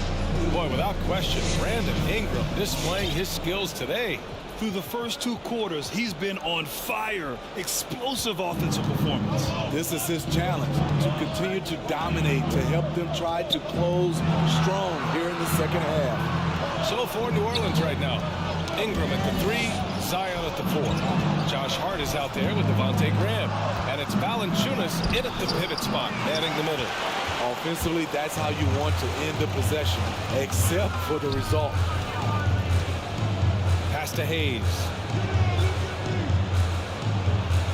Boy, without question, Brandon Ingram displaying his skills today. Through the first two quarters, he's been on fire. Explosive offensive performance. This is his challenge, to continue to dominate, to help them try to close strong here in the second half. So for New Orleans right now, Ingram at the 3, Zion at the 4. Josh Hart is out there with Devontae Graham. And it's Valanciunas in at the pivot spot, manning the middle. Offensively, that's how you want to end the possession, except for the result. Pass to Hayes.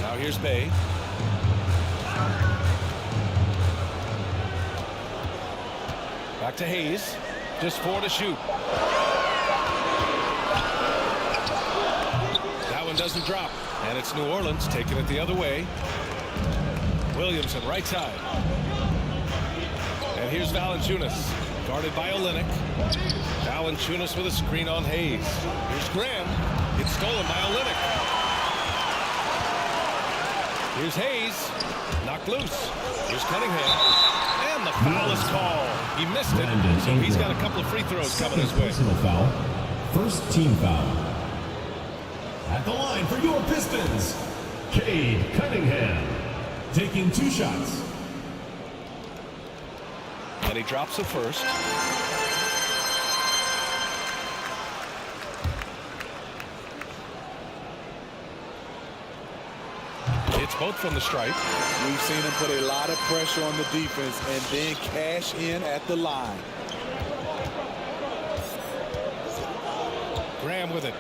Now here's Bay. Back to Hayes. Just 4 to shoot. That one doesn't drop. And it's New Orleans taking it the other way. Williamson right side. And here's Valanciunas, guarded by Olynyk. Valanciunas with a screen on Hayes. Here's Graham. It's stolen by Olynyk. Here's Hayes. Knocked loose. Here's Cunningham. And the foul is called. He missed it, so he's got a couple of free throws coming his way. Personal foul. First team foul. At the line for your Pistons, Cade Cunningham, taking 2 shots. And he drops the first. It's both from the stripe. We've seen him put a lot of pressure on the defense and then cash in at the line. Graham with it.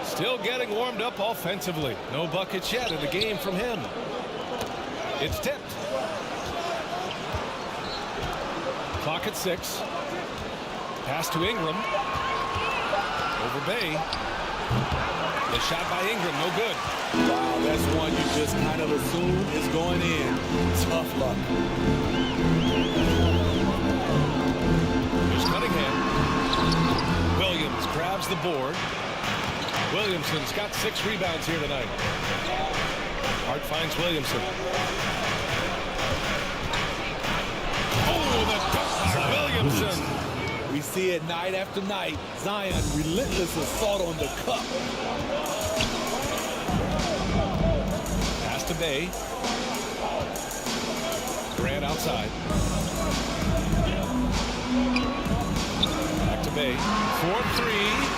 Still getting warmed up offensively. No buckets yet in the game from him. It's tipped. Clock at 6. Pass to Ingram. Over Bay. The shot by Ingram, no good. Wow, that's one you just kind of assume is going in. Tough luck. Here's Cunningham. Williams grabs the board. Williamson's got 6 rebounds here tonight. Hart finds Williamson. Oh, the dunk by Williamson. We see it night after night. Zion, relentless assault on the cup. Pass to Bay. Grant outside. Back to Bay. 4-3.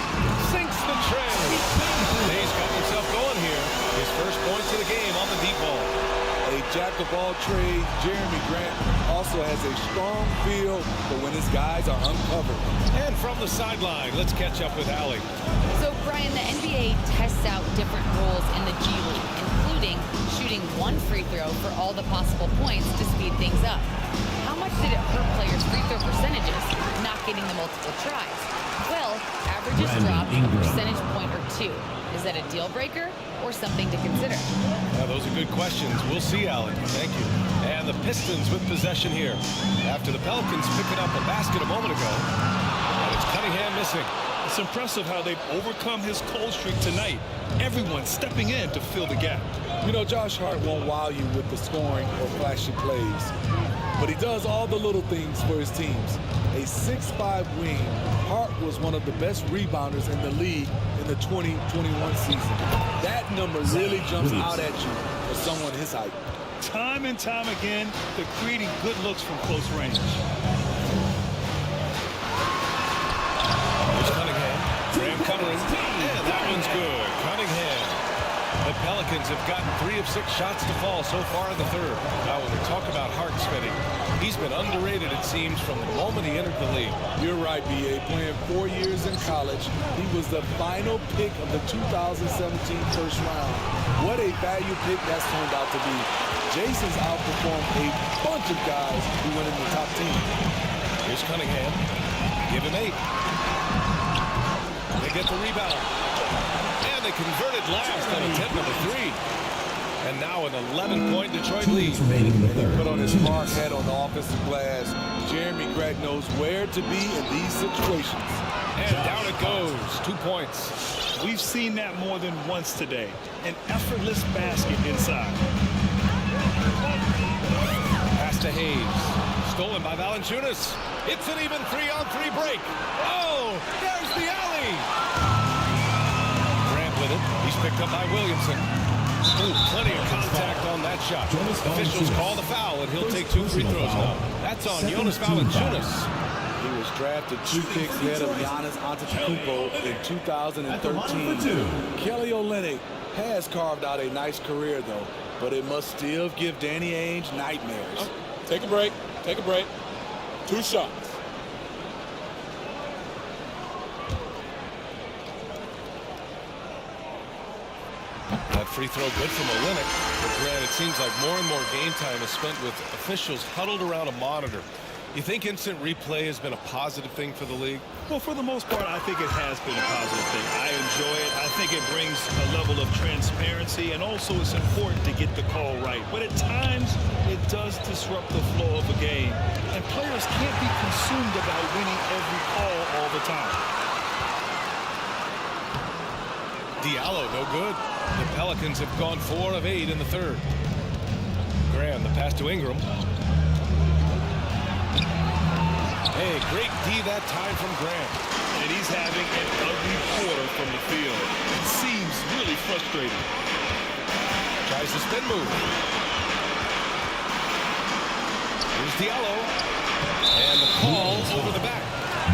Sinks the trend. off-the-ball trade, Jeremy Grant also has a strong feel for when his guys are uncovered. And from the sideline, let's catch up with Allie. So, Brian, the NBA tests out different rules in the G League, including shooting one free throw for all the possible points to speed things up. How much did it hurt players' free throw percentages not getting the multiple tries? Well, averages dropped a percentage point or two. Is that a deal breaker or something to consider? Now, those are good questions. We'll see, Allen. Thank you. And the Pistons with possession here after the Pelicans picking up a basket a moment ago. And it's Cunningham missing. It's impressive how they've overcome his cold streak tonight. Everyone stepping in to fill the gap. You know, Josh Hart won't wow you with the scoring or flashy plays, but he does all the little things for his teams. A 6'5" wing, Hart was one of the best rebounders in the league in the 2021 season. That number really jumps out at you for someone his height. Time and time again, they're creating good looks from close range. Here's Cunningham. Graham covering. And that one's good. Cunningham. The Pelicans have gotten 3 of 6 shots to fall so far in the third. Now, when we talk about Hart spinning, he's been underrated, it seems, from the moment he entered the league. You're right, B.A. Playing 4 years in college, he was the final pick of the 2017 first round. What a value pick that's turned out to be. Jason's outperformed a bunch of guys who went in the top 10. Here's Cunningham. Give him 8. They get the rebound. And they converted last on attempt number 3. And now an 11-point Detroit lead. Put on his hard head on the offensive glass. Jeremy Grant knows where to be in these situations. And down it goes. 2 points. We've seen that more than once today. An effortless basket inside. Pass to Hayes. Stolen by Valanciunas. It's an even 3-on-3 break. Oh, there's the alley. Grant with it. He's picked up by Williamson. Ooh, plenty of contact on that shot. Officials call the foul, and he'll take 2 free throws now. That's on Jonas Valanciunas. He was drafted 2 picks ahead of Giannis Antetokounmpo in 2013. Kelly Olynyk has carved out a nice career, though, but it must still give Danny Ainge nightmares. Take a break. Take a break. 2 shots. That free throw good from Olynyk. But Grant, it seems like more and more game time is spent with officials huddled around a monitor. You think instant replay has been a positive thing for the league? Well, for the most part, I think it has been a positive thing. I enjoy it. I think it brings a level of transparency, and also it's important to get the call right. But at times, it does disrupt the flow of a game, and players can't be consumed about winning every call all the time. Diallo, no good. The Pelicans have gone 4 of 8 in the third. Graham, the pass to Ingram. Hey, great D that time from Grant. And he's having an ugly quarter from the field. It seems really frustrating. Tries the spin move. Here's Diallo. And the call over the back.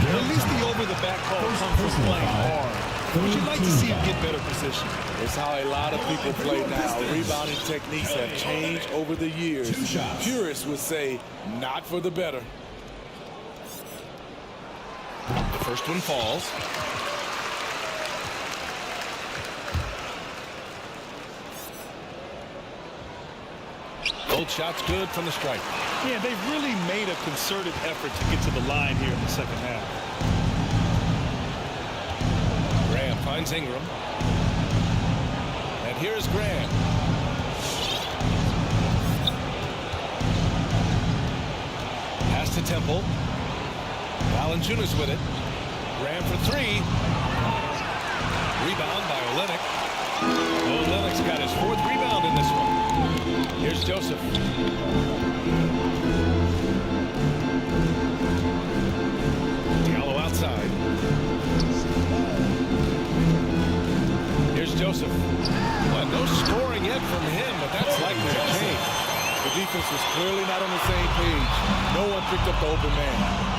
At least the over the back call comes from playing hard. Would you like to see him get better position? It's how a lot of people play now. Rebounding techniques have changed over the years. Purists would say, not for the better. The first one falls. Both shots good from the stripe. Yeah, they've really made a concerted effort to get to the line here in the second half. Graham finds Ingram. And here's Graham. Pass to Temple. Valanciunas with it. Graham for 3. Rebound by Olynyk. Olynyk's got his 4th rebound in this one. Here's Joseph. Diallo outside. Here's Joseph. Well, no scoring yet from him, but that's likely to change. The defense was clearly not on the same page. No one picked up the open man.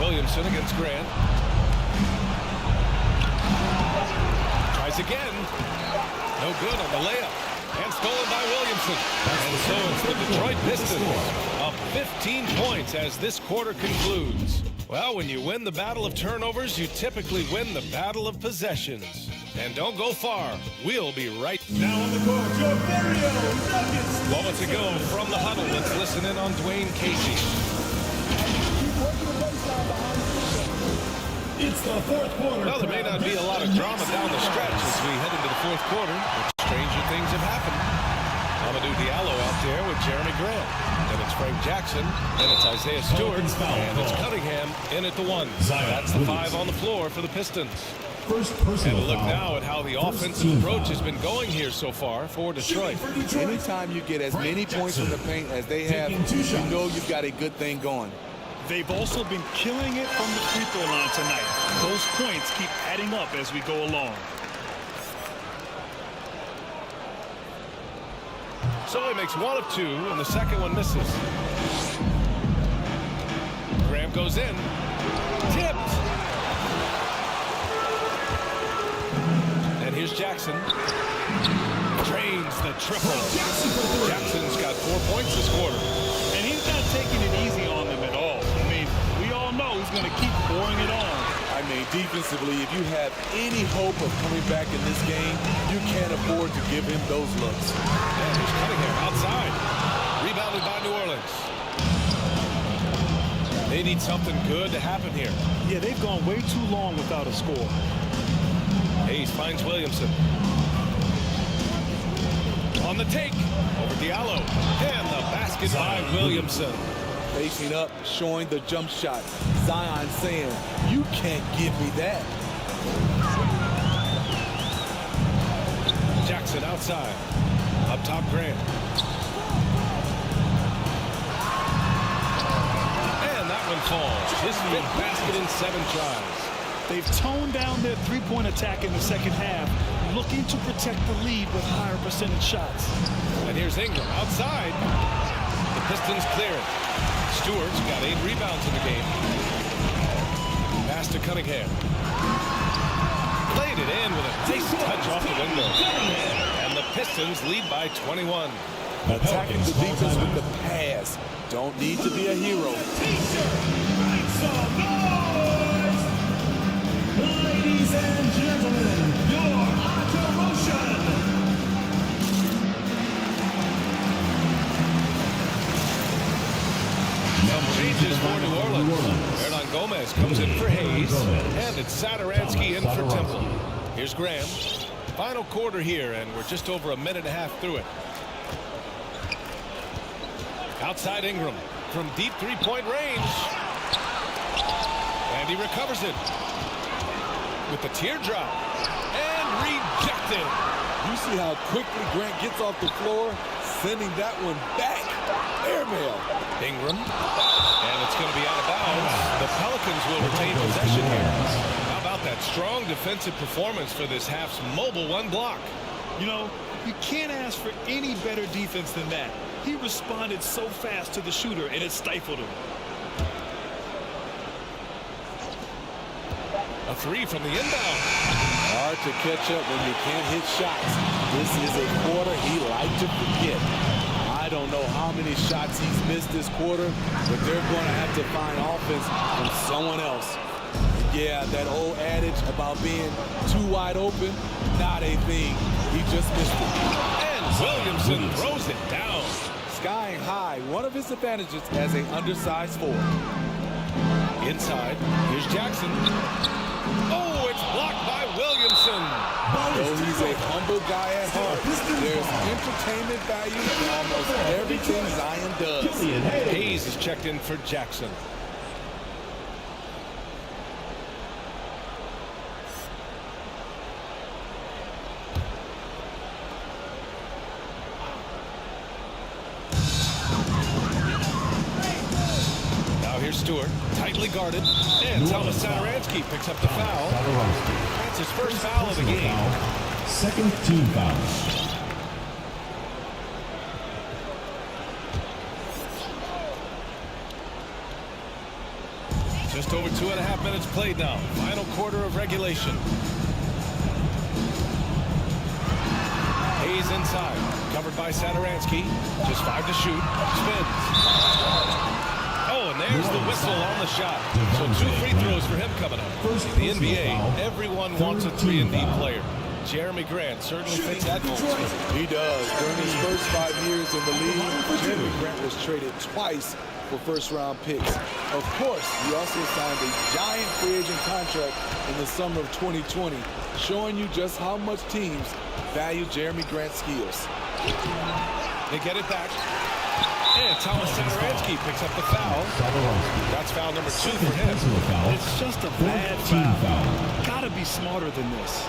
Williamson against Grant. Tries Tries again. No good on the layup. And stolen by Williamson. And so it's the Detroit Pistons up 15 points as this quarter concludes. Well, when you win the battle of turnovers, you typically win the battle of possessions. And don't go far. We'll be right now on the court. Your very own Nuggets. Moments ago from the huddle, let's listen in on Dwayne Casey. It's the fourth quarter. Well, there may not be a lot of drama down the stretch as we head into the fourth quarter, but stranger things have happened. Amadou Diallo out there with Jeremy Grant. Then it's Frank Jackson. Then it's Isaiah Stewart. And it's Cunningham in at the 1. That's the 5 on the floor for the Pistons. And a look now at how the offensive approach has been going here so far for Detroit. Anytime you get as many points in the paint as they have, you know you've got a good thing going. They've also been killing it from the free throw line tonight. Those points keep adding up as we go along. So he makes 1 of 2, and the second one misses. Graham goes in. Tipped. And here's Jackson. Drains the triple. Jackson's got 4 points this quarter. And he's not taking it easy on them at all. I mean, we all know he's going to keep pouring it on. I mean, defensively, if you have any hope of coming back in this game, you can't afford to give him those looks. And he's Cunningham outside. Rebounded by New Orleans. They need something good to happen here. Yeah, they've gone way too long without a score. Hayes finds Williamson. On the take. Over Diallo. And the basket by Williamson. Facing up, showing the jump shot. Zion saying, you can't give me that. Jackson outside. Up top, Grant. And that one falls. His 5th basket in 7 tries. They've toned down their three-point attack in the second half, looking to protect the lead with higher percentage shots. And here's Ingram outside. The Pistons clear it. Stewart's got 8 rebounds in the game. Pass to Cunningham. Played it in with a nice touch off the window. And the Pistons lead by 21. Attacking the defense with the pass. Don't need to be a hero. Ladies and gentlemen, your Automotion. Some changes for New Orleans. Hernan Gomez comes in for Hayes. And it's Satoransky in for Temple. Here's Graham. Final quarter here, and we're just over a minute and a half through it. Outside Ingram from deep three-point range. And he recovers it with the teardrop. And rejected. You see how quickly Grant gets off the floor, sending that one back. Airmail. Ingram. And it's going to be out of bounds. The Pelicans will retain possession here. How about that strong defensive performance for this half's mobile 1 block? You know, you can't ask for any better defense than that. He responded so fast to the shooter, and it stifled him. A 3 from the inbound. Hard to catch up when you can't hit shots. This is a quarter he liked to forget. I don't know how many shots he's missed this quarter, but they're going to have to find offense from someone else. Yeah, that old adage about being too wide open, not a thing. He just missed it. And Williamson throws it down. Skying high, one of his advantages as an undersized forward. Inside, here's Jackson. Oh, it's blocked by Williamson. Though he's a humble guy at heart, there's entertainment value in almost everything Zion does. Hayes is checked in for Jackson. Here's Stewart, tightly guarded, and Thomas Satoransky picks up the foul. That's his first foul of the game. Second team foul. Just over 2.5 minutes played now. Final quarter of regulation. Stays inside. Covered by Satoransky. Just 5 to shoot. Spins. Oh, and there's the whistle on the shot. So 2 free throws for him coming up. In the NBA, everyone wants a 3-and-D player. Jeremy Grant certainly fits that mold. He does. During his first 5 years in the league, Jeremy Grant was traded twice for first-round picks. Of course, he also signed a giant free agent contract in the summer of 2020, showing you just how much teams value Jeremy Grant's skills. They get it back. And Thomas Satoransky picks up the foul. That's foul number 2 for him. It's just a bad foul. Gotta be smarter than this.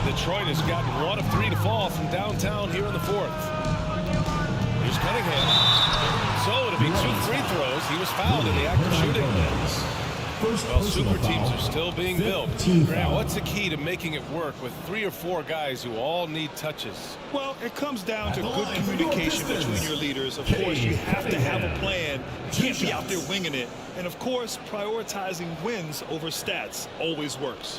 Detroit has gotten 1 of 3 to fall from downtown here in the 4th. Here's Cunningham. So it'll be 2 free throws. He was fouled in the act of shooting. Well, super teams are still being built. Grant, what's the key to making it work with 3 or 4 guys who all need touches? Well, it comes down to good communication between your leaders. Of course, you have to have a plan. You can't be out there winging it. And of course, prioritizing wins over stats always works.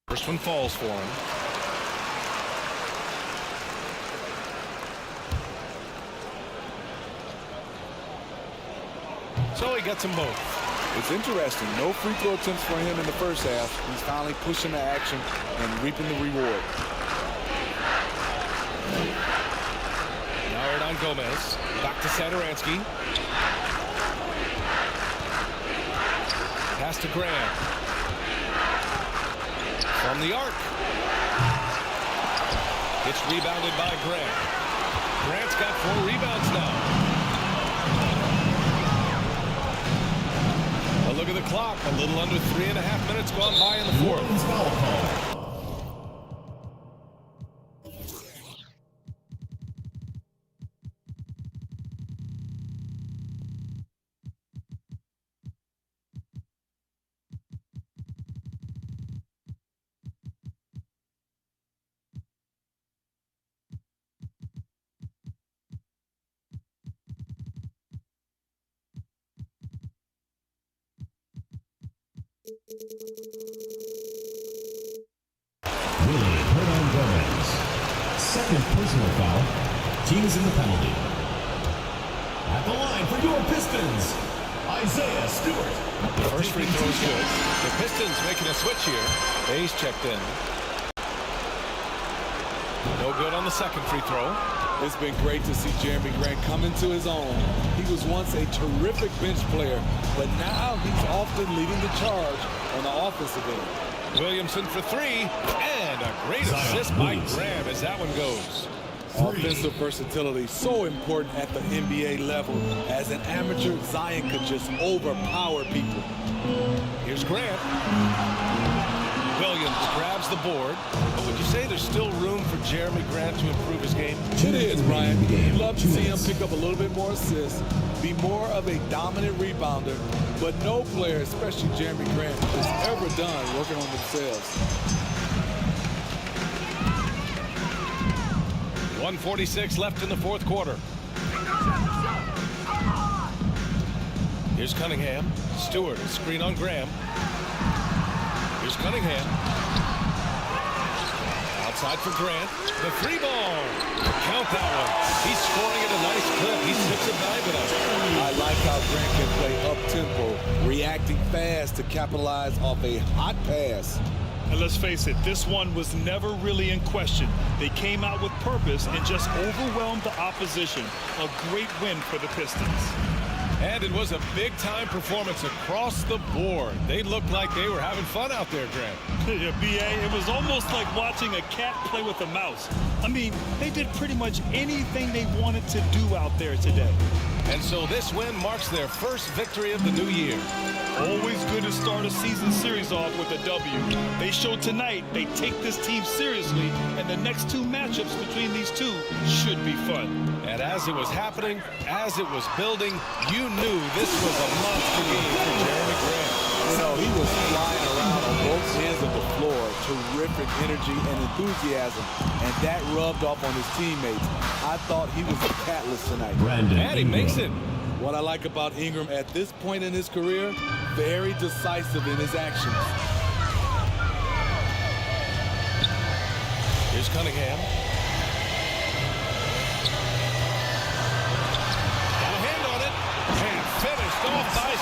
First one falls for him. So he gets them both. It's interesting. No free throw attempts for him in the first half. He's finally pushing the action and reaping the reward. Now Hernan Gomez. Back to Satoransky. Pass to Graham. From the arc. It's rebounded by Grant. Grant's got 4 rebounds now. A look at the clock. A little under 3.5 minutes gone by in the 4th. Hernan Gomez. Second personal foul. Teams in the penalty. At the line for your Pistons, Isaiah Stewart. The first free throw is good. The Pistons making a switch here. Bayes checked in. No good on the second free throw. It's been great to see Jeremy Grant come into his own. He was once a terrific bench player, but now he's often leading the charge on the offensive end. Williamson for 3, and a great assist by Graham as that one goes. Offensive versatility, so important at the NBA level. As an amateur, Zion could just overpower people. Here's Grant. Williams grabs the board. But would you say there's still room for Jeremy Grant to improve his game? It is, Brian. You'd love to see him pick up a little bit more assists, be more of a dominant rebounder, but no player, especially Jeremy Grant, is ever done working on themselves. 1:46 left in the 4th quarter. Here's Cunningham. Stewart, a screen on Graham. Here's Cunningham. Outside for Grant. The 3 ball. Count that one. He's scoring at a nice clip. He's 6 of 9 tonight. I like how Grant can play up-tempo, reacting fast to capitalize off a hot pass. And let's face it, this one was never really in question. They came out with purpose and just overwhelmed the opposition. A great win for the Pistons. And it was a big-time performance across the board. They looked like they were having fun out there, Grant. Yeah, B.A., it was almost like watching a cat play with a mouse. I mean, they did pretty much anything they wanted to do out there today. And so this win marks their first victory of the new year. Always good to start a season series off with a W. They showed tonight they take this team seriously, and the next two matchups between these two should be fun. And as it was happening, as it was building, you knew this was a monster game for Jeremy Grant. You know, he was flying around on both ends of the floor. Terrific energy and enthusiasm, and that rubbed off on his teammates. I thought he was a catalyst tonight. And he makes it. What I like about Ingram at this point in his career, very decisive in his actions. Here's Cunningham. Got a hand on it. And finished off by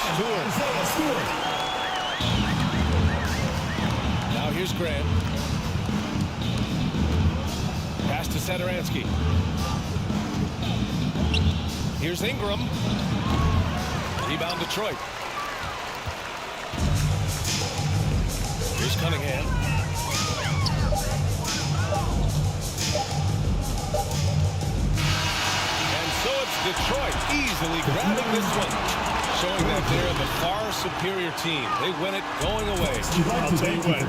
Stewart. Now here's Grant. Pass to Satoransky. Here's Ingram. Rebound Detroit. Here's Cunningham. And so it's Detroit easily grabbing this one, showing that they're the far superior team. They win it going away. I'll tell you what,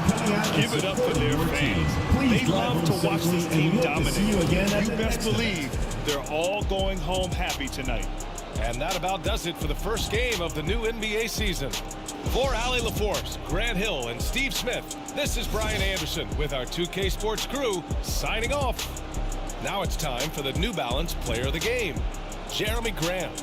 give it up for their fans. They love to watch this team dominate. You best believe they're all going home happy tonight. And that about does it for the first game of the new NBA season. For Allie LaForce, Grant Hill, and Steve Smith, this is Brian Anderson with our 2K Sports crew signing off. Now it's time for the New Balance Player of the Game, Jeremy Grant.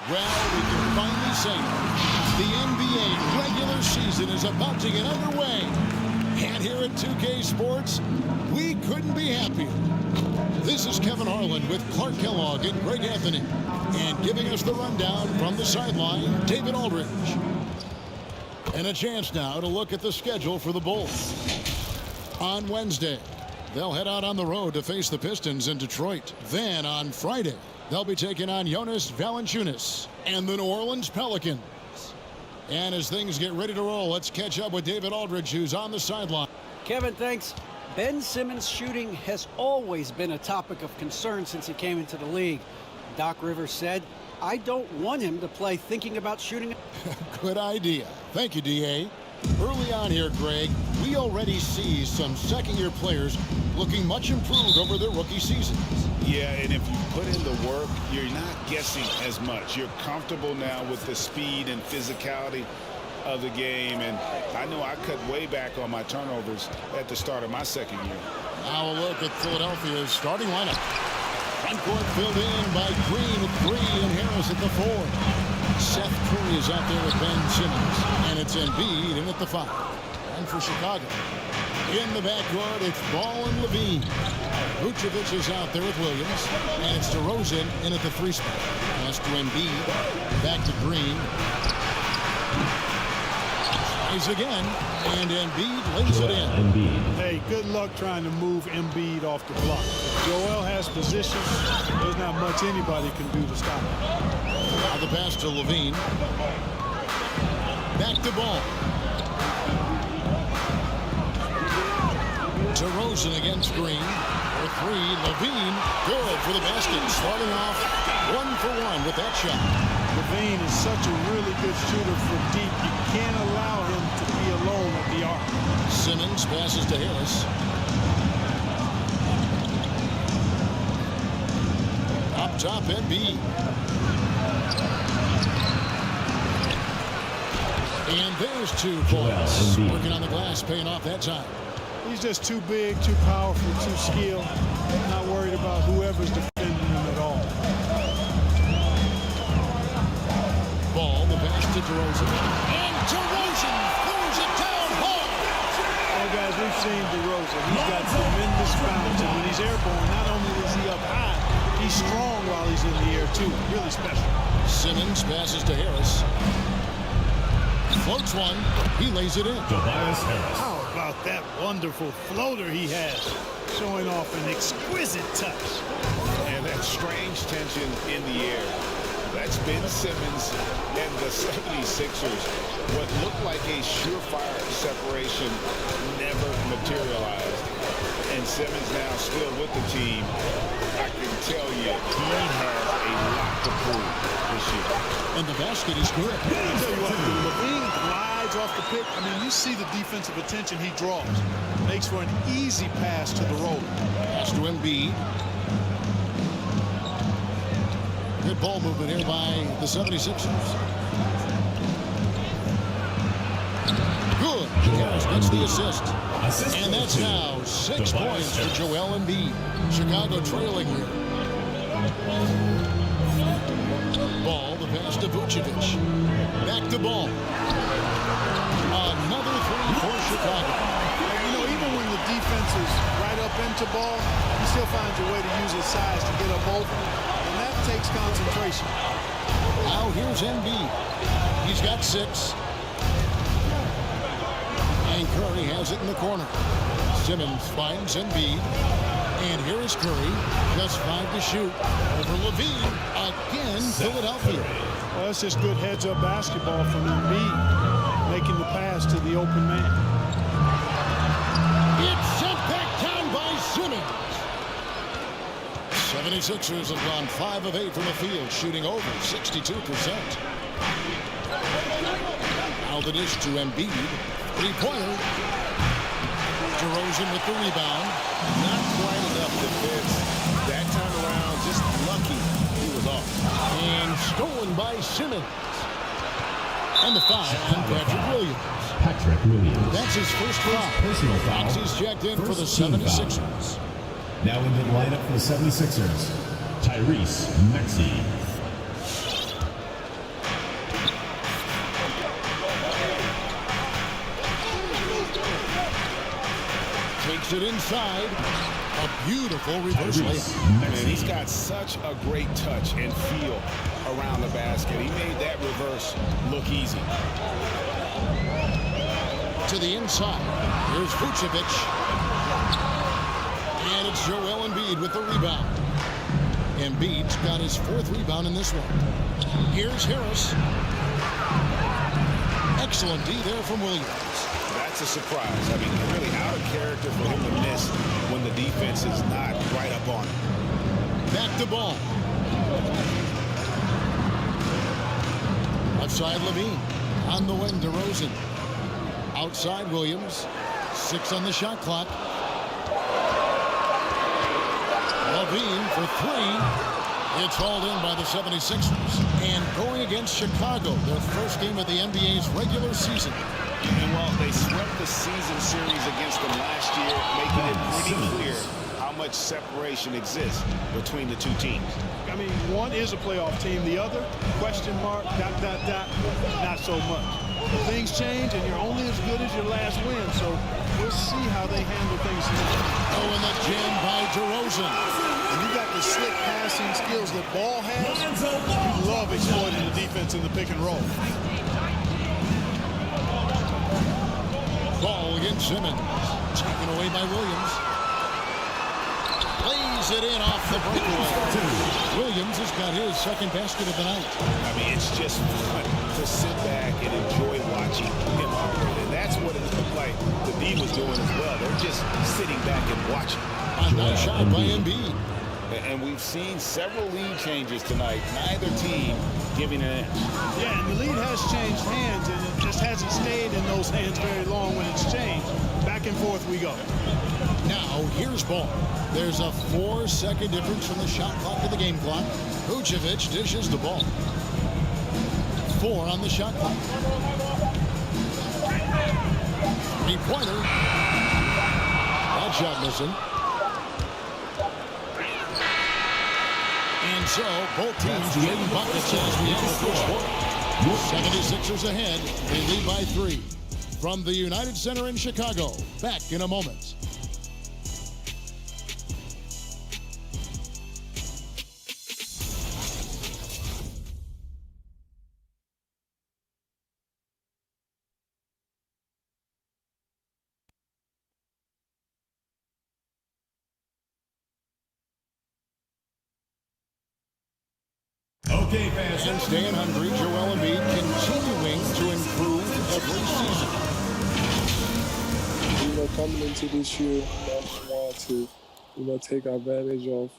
Well, we can finally say the NBA regular season is about to get underway. And here at 2K Sports, we couldn't be happier. This is Kevin Harlan with Clark Kellogg and Greg Anthony. And giving us the rundown from the sideline, David Aldridge. And a chance now to look at the schedule for the Bulls. On Wednesday, they'll head out on the road to face the Pistons in Detroit. Then on Friday, they'll be taking on Jonas Valanciunas and the New Orleans Pelicans. And as things get ready to roll, let's catch up with David Aldridge, who's on the sideline. Kevin, thanks. Ben Simmons' shooting has always been a topic of concern since he came into the league. Doc Rivers said, "I don't want him to play thinking about shooting." Good idea. Thank you, D.A. Early on here, Greg, we already see some second-year players looking much improved over their rookie seasons. Yeah, and if you put in the work, you're not guessing as much. You're comfortable now with the speed and physicality of the game, and I know I cut way back on my turnovers at the start of my second year. Now a look at Philadelphia's starting lineup. Front court filled in by Green at 3 and Harris at the 4. Seth Curry is out there with Ben Simmons, and it's Embiid in at the 5. And for Chicago, in the backcourt, it's Ball and Levine. Vucevic is out there with Williams, and it's DeRozan in at the 3 spot. Pass to Embiid, back to Green. Tries again, and Embiid lays it in. Hey, good luck trying to move Embiid off the block. If Joel has position, there's not much anybody can do to stop him. Now the pass to Levine. Back to Ball. DeRozan against Green. For 3, Levine, good for the basket. Starting off 1-for-1 with that shot. Levine is such a really good shooter from deep. You can't allow him to be alone at the arc. Simmons passes to Harris. Up top, Embiid. And there's 2 points. Working on the glass, paying off that time. He's just too big, too powerful, too skilled. Not worried about whoever's defending him at all. Ball, the pass to DeRozan. And DeRozan throws it down hard. Well, guys, we've seen DeRozan. He's got tremendous bounce. And when he's airborne, not only is he up high, he's strong while he's in the air, too. Really special. Simmons passes to Harris. Floats one. He lays it in. How about that wonderful floater he has, showing off an exquisite touch. And that strange tension in the air. That's Ben Simmons and the 76ers. What looked like a surefire separation never materialized. And Simmons now still with the team. I can tell you, he has a lot to prove this year. And the basket is good. I'll tell you what, when Levine glides off the pick, I mean, you see the defensive attention he draws. Makes for an easy pass to the roller. Pass to Embiid. Good ball movement here by the 76ers. Good. Harris gets the assist. And that's now 6 points for Joel Embiid. Chicago trailing here. Ball, the pass to Vucevic. Back to Ball. Another 3 for Chicago. You know, even when the defense is right up into Ball, he still finds a way to use his size to get up over. And that takes concentration. Now here's Embiid. He's got 6. And Curry has it in the corner. Simmons finds Embiid. And here is Curry. Just 5 to shoot. Over Levine. Again, Philadelphia. Well, that's just good heads-up basketball from Embiid, making the pass to the open man. It's sent back down by Simmons. 76ers have gone 5 of 8 from the field, shooting over 62%. Now the dish to Embiid. 3-pointer. DeRozan with the rebound. Not quite enough defense. That time around, just lucky he was off. And stolen by Simmons. And the foul on Patrick Williams. That's his first foul. Personal foul. He's checked in for the 76ers. Now into the lineup for the 76ers, Tyrese Maxey. Takes it inside. A beautiful reverse layup. Man, he's got such a great touch and feel around the basket. He made that reverse look easy. To the inside. Here's Vucevic. And it's Joel Embiid with the rebound. Embiid's got his 4th rebound in this one. Here's Harris. Excellent D there from Williams. That's a surprise. I mean, really out of character for him to miss when the defense is not right up on him. Back to Ball. Left side Levine. On the wing, DeRozan. Outside Williams. 6 on the shot clock. Levine for 3. It's hauled in by the 76ers. And going against Chicago, their first game of the NBA's regular season. And well, they swept the season series against them last year, making it pretty clear how much separation exists between the two teams. I mean, one is a playoff team. The other, question mark, ... not so much. Things change, and you're only as good as your last win. So we'll see how they handle things tonight. Oh, and the jam by DeRozan. When you got the slick passing skills that Ball has, you love exploiting the defense in the pick and roll. Ball against Simmons. Taken away by Williams. Plays it in off the breakaway. Williams has got his second basket of the night. I mean, it's just fun to sit back and enjoy watching him operate. And that's what it looked like the D was doing as well. They're just sitting back and watching. A nice shot by Embiid. And we've seen several lead changes tonight. Neither team giving an inch. Yeah, and the lead has changed hands, and it just hasn't stayed in those hands very long when it's changed. Back and forth we go. Now, here's Ball. There's a 4-second difference from the shot clock to the game clock. Vucevic dishes the ball. 4 on the shot clock. 3-pointer. That shot missing. And so, both teams trading buckets as we enter the first quarter. 76ers ahead. They lead by 3. From the United Center in Chicago. Back in a moment. Okay, fans. And staying hungry, Joel Embiid continuing to improve every season. Coming into this year, I just want to, take advantage of,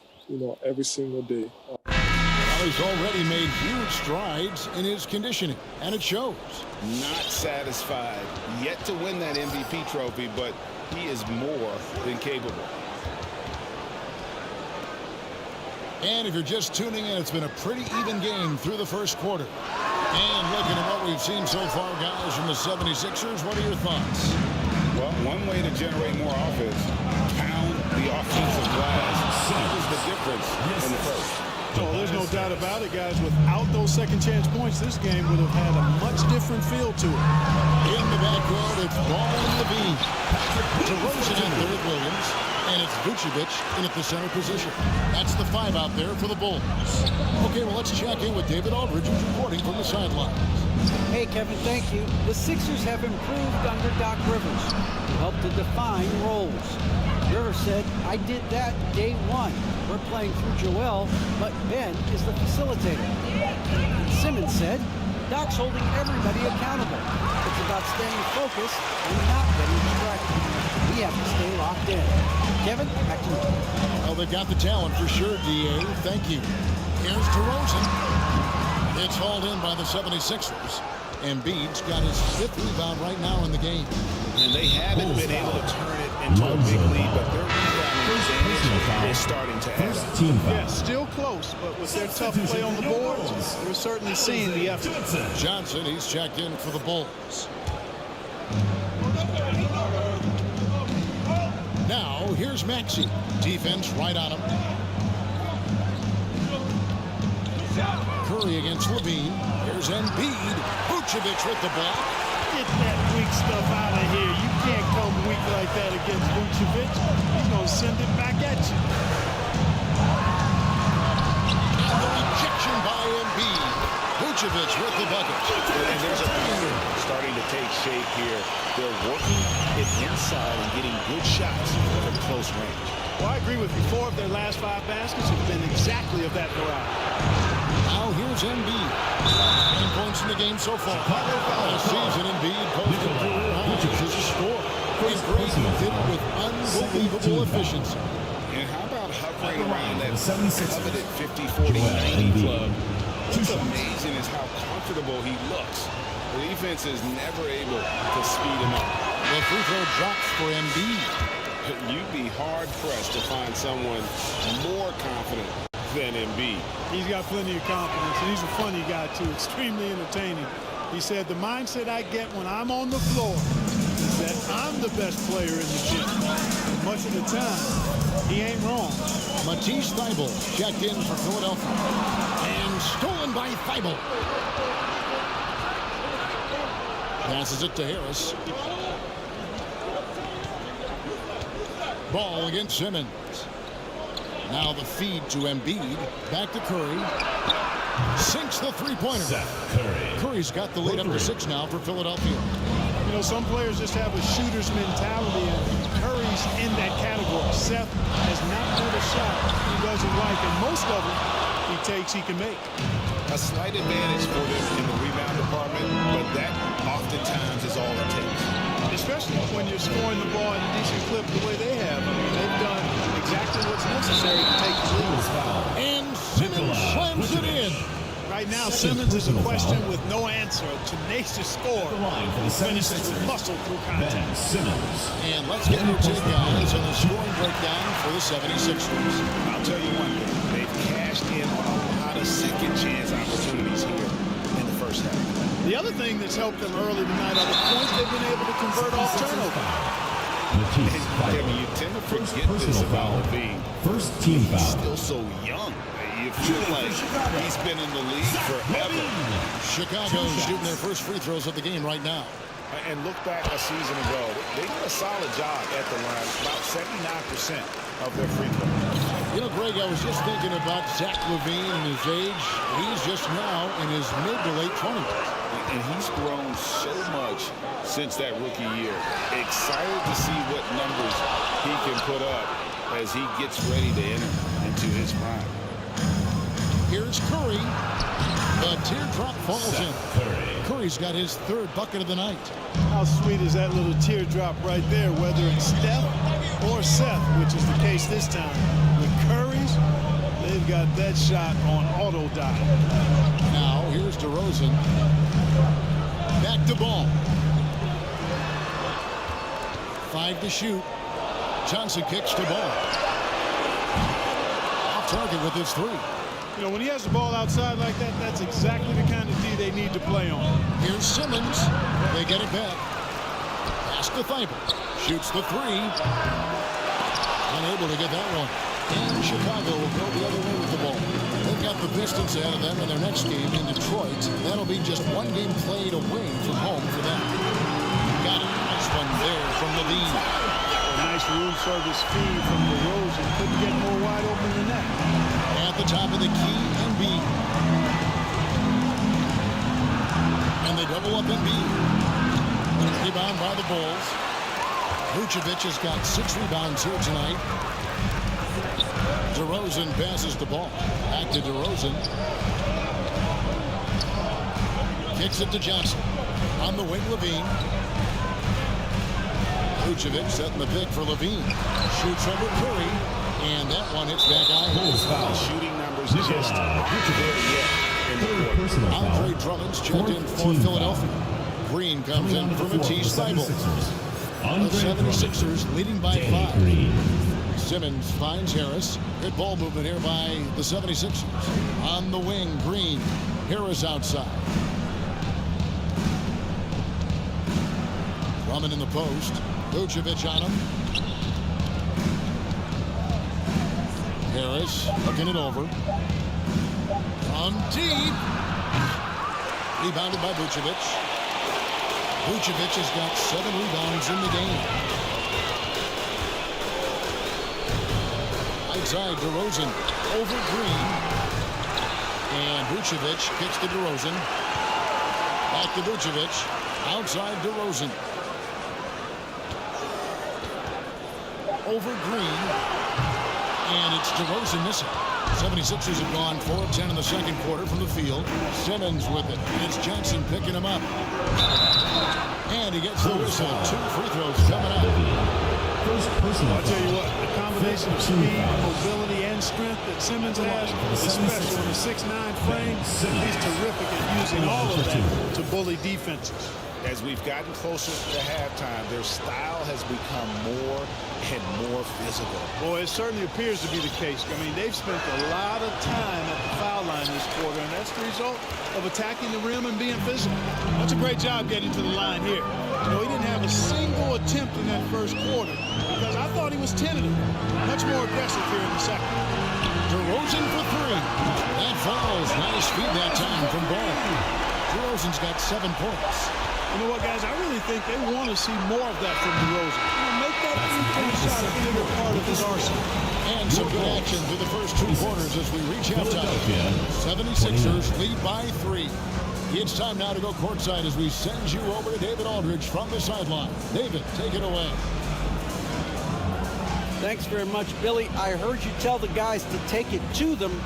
every single day. Well, he's already made huge strides in his conditioning, and it shows. Not satisfied yet to win that MVP trophy, but he is more than capable. And if you're just tuning in, it's been a pretty even game through the first quarter. And looking at what we've seen so far, guys, from the 76ers, what are your thoughts? Well, one way to generate more offense, pound the offensive glass. That was the difference in the first. Oh, there's no doubt about it, guys. Without those second chance points, this game would have had a much different feel to it. In the backcourt, it's Ball and Levine. DeRozan in there with Williams. And it's Vucevic in at the center position. That's the 5 out there for the Bulls. Okay, well, let's check in with David Aldridge, who's reporting from the sidelines. Hey, Kevin, thank you. The Sixers have improved under Doc Rivers, who helped to define roles. Rivers said, I did that day 1. We're playing through Joel, but Ben is the facilitator. And Simmons said, Doc's holding everybody accountable. It's about staying focused and not getting distracted. We have to stay locked in. Kevin, back to you. Well, they've got the talent for sure, D.A. Thank you. Here's DeRozan. It's hauled in by the 76ers. Embiid's got his 5th rebound right now in the game. And they haven't been able to turn it into a big lead, but their rebounding advantage is starting to add up. Yeah, still close, but with their tough play on the boards, we're certainly seeing the effort. Johnson, he's checked in for the Bulls. Now, here's Maxey. Defense right on him. Curry against Levine. Here's Embiid. Vucevic with the block. Get that weak stuff out of here. You can't come weak like that against Vucevic. He's going to send it back at you. And the rejection by Embiid. Vucevic with the bucket. And there's a pattern starting to take shape here. They're working it inside and getting good shots from close range. Well, I agree with you. 4 of their last 5 baskets have been exactly of that variety. Now here's Embiid. 10 points in the game so far. Last season, Embiid posted career highs as a scorer. He's great with unbelievable efficiency. And how about hovering around that coveted 50-40-90 club? What's amazing is how comfortable he looks. The defense is never able to speed him up. The free throw drops for Embiid. You'd be hard-pressed to find someone more confident than Embiid. He's got plenty of confidence, and he's a funny guy, too, extremely entertaining. He said, the mindset I get when I'm on the floor is that I'm the best player in the gym. And much of the time, he ain't wrong. Matisse Thybulle checked in for Philadelphia. And stolen by Thybulle. Passes it to Harris. Ball against Simmons. Now the feed to Embiid. Back to Curry. Sinks the three-pointer. Curry's got the lead up to 6 now for Philadelphia. You know, some players just have a shooter's mentality, and Curry's in that category. Seth has not put a shot he doesn't like, and most of them he takes he can make. A slight advantage for them in the rebound department, but that oftentimes is all it takes. Especially when you're scoring the ball at a decent clip the way they have. I mean, they've done exactly what's necessary to take the lead. And Simmons slams it in. Right now, Simmons is a question with no answer. A tenacious score. Finishes with muscle through contact. And let's get your take, guys, on the scoring breakdown for the 76ers. I'll tell you one thing. They've cashed in on a lot of second-chance opportunities here in the first half. The other thing that's helped them early tonight are the points they've been able to convert off turnover. You tend to forget this about Levine. First team foul. He's still so young. You feel like he's been in the league forever. Chicago shooting their first free throws of the game right now. And look back a season ago. They did a solid job at the line. About 79% of their free throws. You know, Greg, I was just thinking about Zach LaVine and his age. He's just now in his mid to late 20s. And he's grown so much since that rookie year. Excited to see what numbers he can put up as he gets ready to enter into his prime. Here's Curry. The teardrop falls in. Curry's got his third bucket of the night. How sweet is that little teardrop right there, whether it's Steph or Seth, which is the case this time. With Curry's, they've got that shot on auto dial. Now, here's DeRozan. Back to ball. 5 to shoot. Johnson kicks to ball. Off target with his 3. You know, when he has the ball outside like that, that's exactly the kind of D they need to play on. Here's Simmons. They get it back. Pass to Thybulle. Shoots the 3. Unable to get that one. And Chicago will go the other way with the ball. They've got the Pistons ahead of them in their next game in Detroit. That'll be just one game played away from home for them. Got it. Nice one there from Levine. A nice room service feed from DeRozan. Couldn't get more wide open than that. At the top of the key, Embiid. And they double up Embiid. Rebound by the Bulls. Vucevic has got 6 rebounds here tonight. DeRozan passes the ball. Back to DeRozan. Kicks it to Johnson. On the wing, Levine. Vucevic setting the pick for Levine. Shoots over Curry. And that one hits back The shooting numbers just Andre Drummond's checked in for Philadelphia. Green comes in for Matisse Thybulle. The 76ers leading by 5. Simmons finds Harris. Good ball movement here by the 76ers. On the wing, Green. Harris outside. Drummond in the post. Vucevic on him. Harris looking it over. On deep. Rebounded by Vucevic. Vucevic has got 7 rebounds in the game. Outside DeRozan over Green. And Vucevic kicks to DeRozan. Back to Vucevic. Outside DeRozan. Over Green. And it's DeRozan missing. 76ers have gone 4 of 10 in the second quarter from the field. Simmons with it. And it's Johnson picking him up. And he gets the whistle. 2 free throws coming up. I'll tell you what, the combination of speed, mobility, and hand strength that Simmons has, especially on the 6'9" frame. He's terrific at using all of that to bully defenses. As we've gotten closer to halftime, their style has become more and more physical. Boy, it certainly appears to be the case. I mean, they've spent a lot of time at the foul line this quarter, and that's the result of attacking the rim and being physical. That's a great job getting to the line here. You know, he didn't have a single attempt in that first quarter because I thought he was tentative. Much more aggressive here in the second. DeRozan for three. That falls. Nice feed that time from Ball. DeRozan's got 7 points. You know what, guys? I really think they want to see more of that from DeRozan. You know, make that three-point shot a bigger part of his arsenal. And some good action through the first 2 quarters as we reach halftime. 76ers lead by 3. It's time now to go courtside as we send you over to David Aldridge from the sideline. David, take it away. Thanks very much, Billy. I heard you tell the guys to take it to them,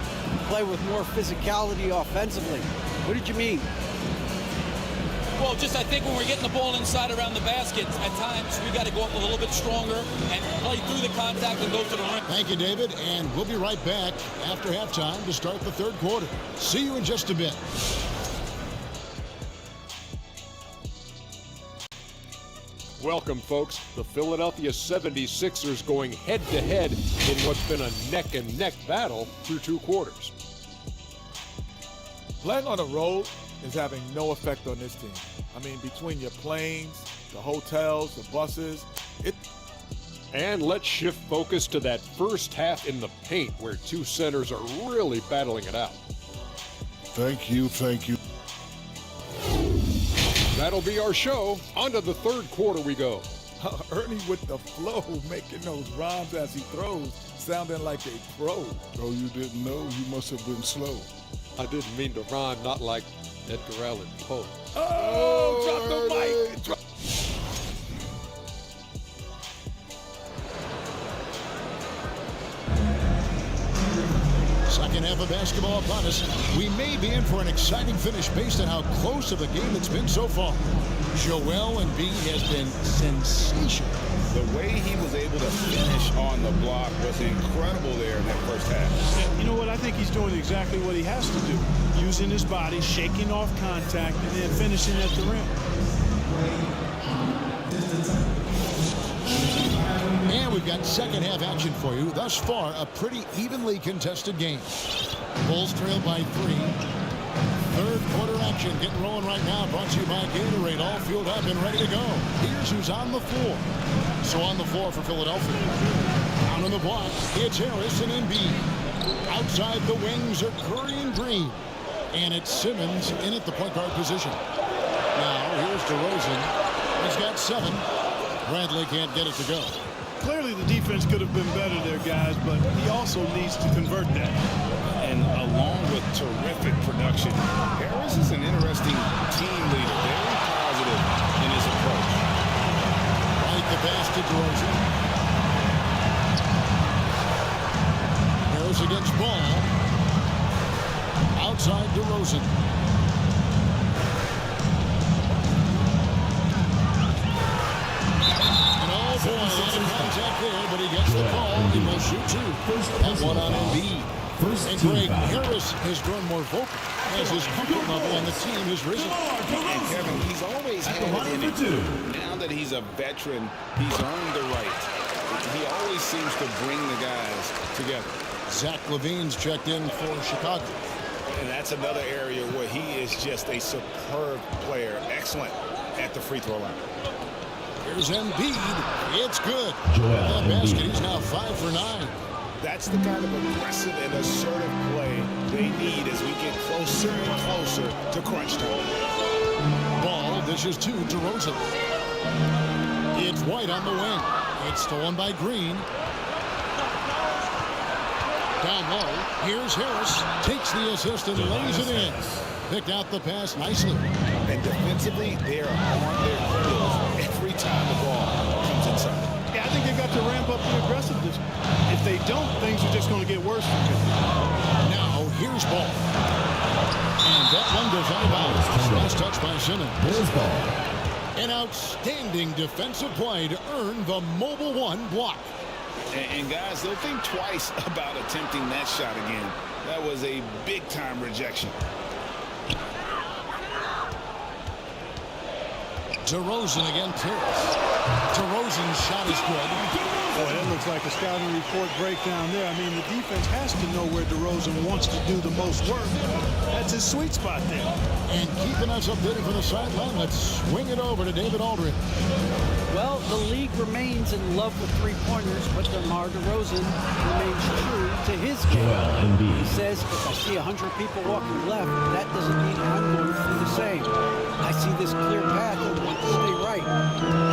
play with more physicality offensively. What did you mean? Well, just I think when we're getting the ball inside around the basket, at times we got to go up a little bit stronger and play through the contact and go to the rim. Thank you, David, and we'll be right back after halftime to start the third quarter. See you in just a bit. Welcome, folks. The Philadelphia 76ers going head-to-head in what's been a neck-and-neck battle through 2 quarters. Playing on the road is having no effect on this team. I mean, between your planes, the hotels, the buses, And let's shift focus to that first half in the paint where 2 centers are really battling it out. Thank you, thank you. That'll be our show. On to the third quarter we go. Ernie with the flow, making those rhymes as he throws, sounding like a pro. Oh, you didn't know? You must have been slow. I didn't mean to rhyme, not like Edgar Allan Poe. Oh, drop the mic. Second half of basketball upon us. We may be in for an exciting finish based on how close of a game it's been so far. Joel Embiid has been sensational. The way he was able to finish on the block was incredible there in that first half. You know what? I think he's doing exactly what he has to do. Using his body, shaking off contact, and then finishing at the rim. And we've got second half action for you. Thus far, a pretty evenly contested game. Bulls trail by 3. Third quarter action getting rolling right now. Brought to you by Gatorade. All fueled up and ready to go. Here's who's on the floor. So on the floor for Philadelphia. Down on the block, it's Harris and Embiid. Outside the wings are Curry and Green. And it's Simmons in at the point guard position. Now here's DeRozan. He's got 7. Bradley can't get it to go. Clearly the defense could have been better there, guys, but he also needs to convert that. And along with terrific production, Harris is an interesting team leader, very positive in his approach. Right the pass to DeRozan. Harris against Ball. Outside DeRozan. Boy, a lot of contact there, but he gets the ball. He will shoot 2. And one on Embiid. And Greg, Harris has grown more vocal as his comfort level on the team has risen. And Kevin, he's always had it in him. Now that he's a veteran, he's earned the right. He always seems to bring the guys together. Zach LaVine's checked in for Chicago. And that's another area where he is just a superb player. Excellent at the free throw line. Here's Embiid. It's good. That basket, he's now 5 for 9. That's the kind of aggressive and assertive play they need as we get closer and closer to crunch time. Ball dishes to DeRozan. It's White on the wing. It's stolen by Green. Down low. Here's Harris. Takes the assist and lays it in. Picked out the pass nicely. And defensively, they are on their heels every time the ball comes inside. Yeah, I think they've got to ramp up the aggressiveness. If they don't, things are just going to get worse from here. Now, here's Ball. And that one goes out of bounds. Nice touch by Simmons. Here's Ball. An outstanding defensive play to earn the Mobile 1 block. And guys, they'll think twice about attempting that shot again. That was a big-time rejection. DeRozan against Harris. DeRozan's shot is good. Boy, that looks like a scouting report breakdown there. I mean, the defense has to know where DeRozan wants to do the most work. That's his sweet spot there. And keeping us updated from the sideline, let's swing it over to David Aldridge. Well, the league remains in love with three-pointers, but DeMar DeRozan remains true to his game. He says, if I see 100 people walking left, that doesn't mean I'm going to do the same. I see this clear path and want to stay right.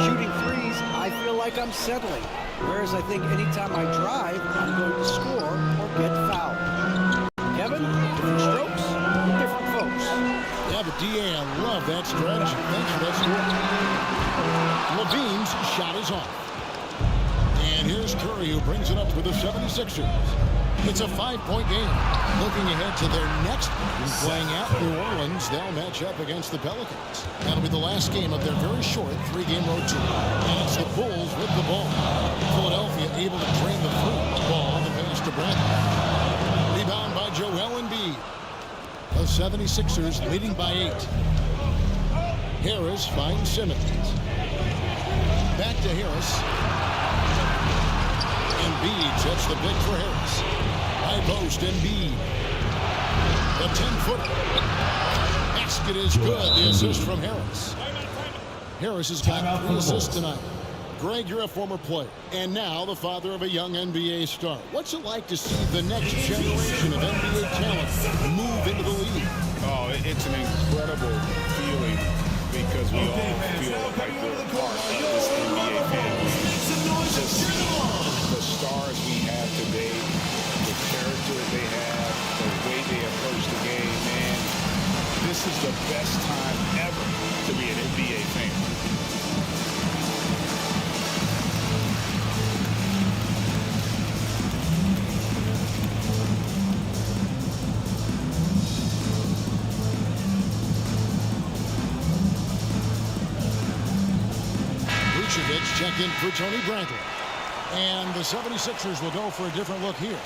Shooting threes, I feel like I'm settling. Whereas I think anytime I drive, I'm going to score or get fouled. Kevin, different strokes, different folks. Yeah, but DA, I love that stretch. Thanks for that score. Levine's shot is off. And here's Curry, who brings it up for the 76ers. It's a 5-point game. Looking ahead to their next game, playing at New Orleans, they'll match up against the Pelicans. That'll be the last game of their very short 3-game road trip. And it's the Bulls with the ball. Philadelphia able to drain the ball. The pass to Bradley. Rebound by Joel Embiid. The 76ers leading by 8. Harris finds Simmons. Back to Harris. Embiid sets the pick for Harris. High post, Embiid. The 10-footer. Basket is good. The assist from Harris. Harris has got 3 assists tonight. Greg, you're a former player, and now the father of a young NBA star. What's it like to see the next generation of NBA talent move into the league? Oh, it's an incredible feeling because we all feel like we're part of this NBA family. Just the stars we have today, the character they have, the way they approach the game, man. This is the best time ever to be an NBA fan. Checked in for Tony Brantley. And the 76ers will go for a different look here.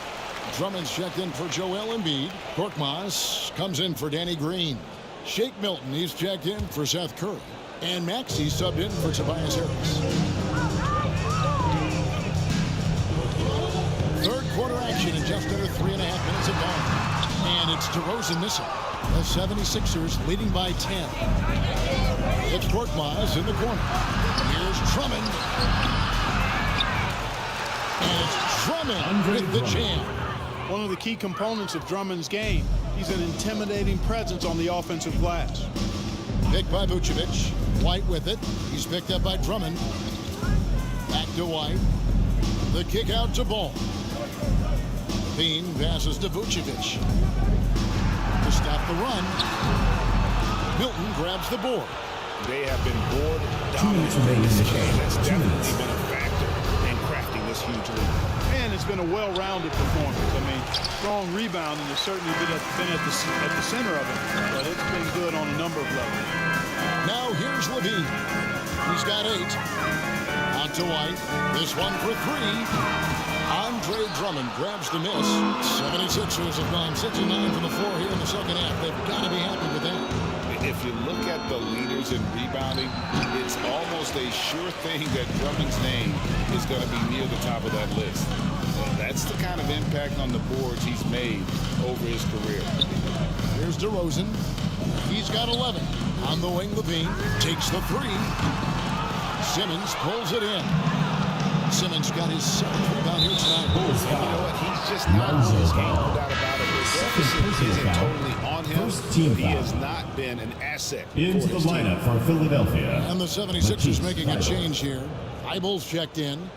Drummond's checked in for Joel Embiid. Korkmaz comes in for Danny Green. Shake Milton, he's checked in for Seth Curry. And Maxey subbed in for Tobias Harris. Third quarter action in just under 3.5 minutes of time. And it's DeRozan missing. The 76ers leading by 10. It's Korkmaz in the corner. Here's Drummond. And it's Drummond with the jam. One of the key components of Drummond's game. He's an intimidating presence on the offensive glass. Picked by Vucevic. White with it. He's picked up by Drummond. Back to White. The kick out to Ball. Bean passes to Vucevic. To stop the run. Milton grabs the board. They have been board dominant in this game. That's definitely been a factor in crafting this huge lead. And it's been a well-rounded performance. I mean, strong rebounding has certainly been at the center of it, but it's been good on a number of levels. Now here's Levine. He's got 8. Out to White. This one for 3. Andre Drummond grabs the miss. 76ers have gone 6 and 9 from the floor here in the second half. They've got to be happy with that. If you look at the leaders in rebounding, it's almost a sure thing that Drummond's name is going to be near the top of that list. That's the kind of impact on the boards he's made over his career. Here's DeRozan. He's got 11. On the wing, Levine takes the 3. Simmons pulls it in. Simmons got his 7th rebound here tonight. You know what? He's just not on his game, no doubt about it. The deficit isn't totally on him. He has not been an asset. Into the lineup for Philadelphia. And the 76ers making a change here. Eibel's checked in.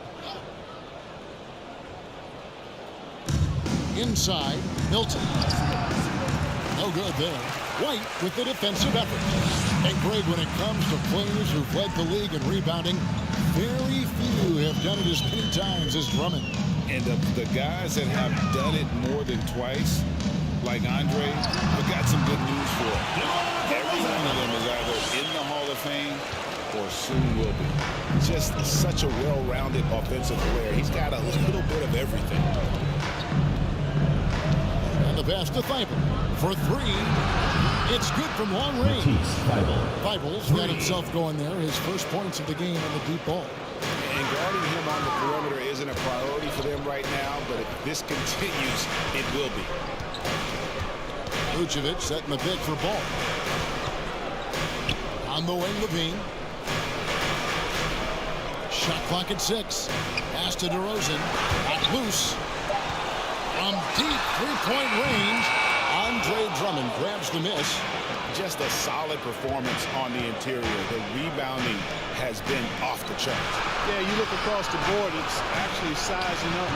Inside, Milton. No good there. White with the defensive effort. And Greg, when it comes to players who've led the league in rebounding, very few have done it as many times as Drummond. And the guys that have done it more than twice, like Andre, I've got some good news for him. Every one of them is either in the Hall of Fame or soon will be. Just such a well-rounded offensive player. He's got a little bit of everything. And the pass to Thibault for three. It's good from long range. Thibault's got himself going there. His first points of the game on the deep ball. And guarding him on the perimeter isn't a priority for them right now, but if this continues, it will be. Vucevic setting the pick for Ball. On the wing, Levine. Shot clock at 6. Pass to DeRozan. Back loose. From deep three-point range, Andre Drummond grabs the miss. Just a solid performance on the interior. The rebounding has been off the charts. Yeah, you look across the board, it's actually sizing up,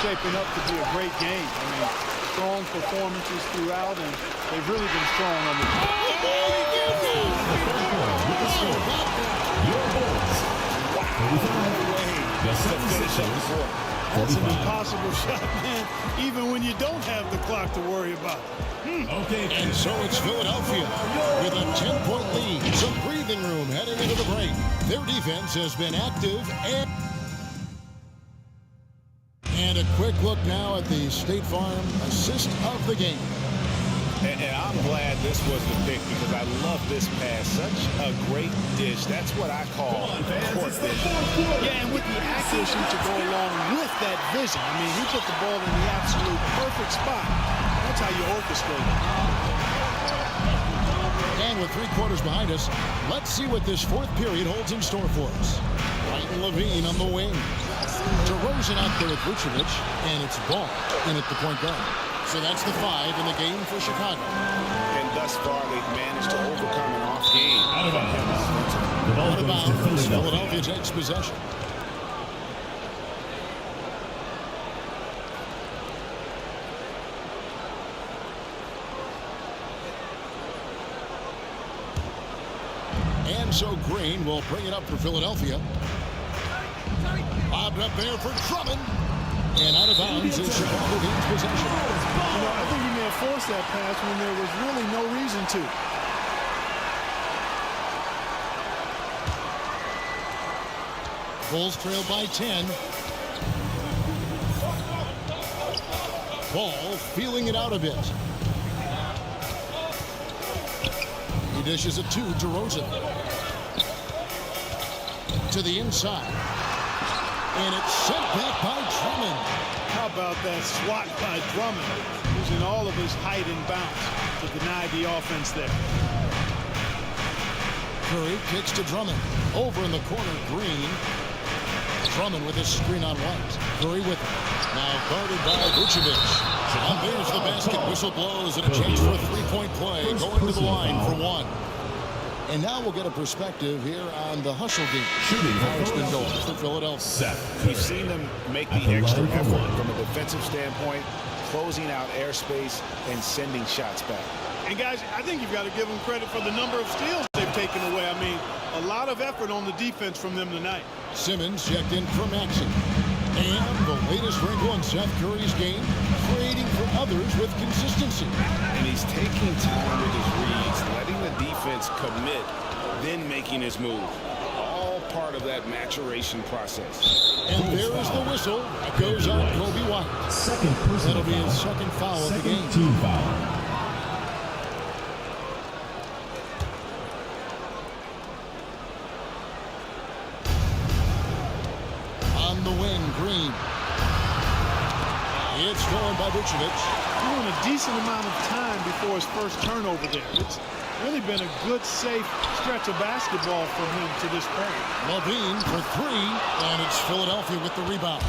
shaping up to be a great game. I mean, strong performances throughout, and they've really been strong on the That's an impossible shot, man, even when you don't have the clock to worry about. And so it's Philadelphia with a 10-point lead. Some breathing room heading into the break. Their defense has been active and a quick look now at the State Farm assist of the game. And I'm glad this was the pick because I love this pass. Such a great dish. That's what I call court vision. Yeah, and with the accuracy to go along with that vision. I mean, he put the ball in the absolute perfect spot. That's how you orchestrate it. And with 3 quarters behind us, let's see what this fourth period holds in store for us. White and Levine on the wing. DeRozan out there with Vucevic, and it's Ball in at the point guard. So that's the 5 in the game for Chicago. And thus far, they've managed to overcome an off game. Out of bounds. Philadelphia takes possession. And so Green will bring it up for Philadelphia. Bobbed up there for Drummond. And out of bounds is Chicago gains possession. You know, I think he may have forced that pass when there was really no reason to. Bulls trail by 10. Ball feeling it out a bit. He dishes it to DeRozan. To the inside. And it's sent back by Drummond. How about that swat by Drummond, using all of his height and bounce to deny the offense there. Curry kicks to Drummond. Over in the corner, Green. Drummond with his screen on White. Curry with it. Now guarded by Vucevic. And there's the basket. Whistle blows and a chance for a three-point play. Going to the line for 1. And now we'll get a perspective here on the hustle game. How it's been going for Philadelphia. We've seen them make the extra effort from a defensive standpoint, closing out airspace and sending shots back. And guys, I think you've got to give them credit for the number of steals they've taken away. I mean, a lot of effort on the defense from them tonight. Simmons checked in from action. And the latest wrinkle in Seth Curry's game, creating for others with consistency. And he's taking time with his reads, letting the defense commit, then making his move. All part of that maturation process. And there is the whistle. That goes on Kobe White. That'll be his second foul of the game. Team foul. On the wing, Green. It's stolen by Vucevic. Doing a decent amount of time before his first turnover there. It's really been a good, safe stretch of basketball for him to this point. Levine for 3, and it's Philadelphia with the rebound.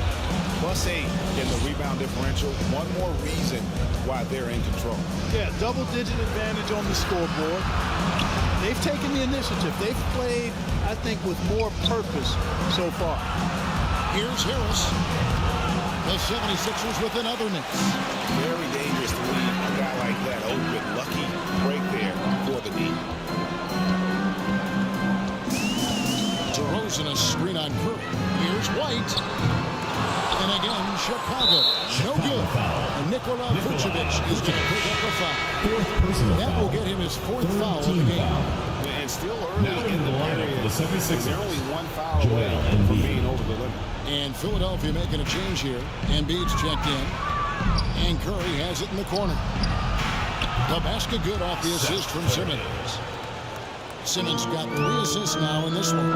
+8 in the rebound differential. One more reason why they're in control. Yeah, double-digit advantage on the scoreboard. They've taken the initiative. They've played, I think, with more purpose so far. Here's Harris. The 76ers with another miss. Very dangerous to leave a guy like that open. Lucky break there for the D. DeRozan a screen on Curry. Here's White. And again, Chicago. No good. And Nikola Vucevic is going to pick up a foul. That will get him his 4th foul of the game. And it's still early in the period. The 76ers. They're only one foul away from being over the limit. And Philadelphia making a change here. Embiid's checked in. And Curry has it in the corner. The basket good off the assist from Simmons. Simmons got 3 assists now in this one.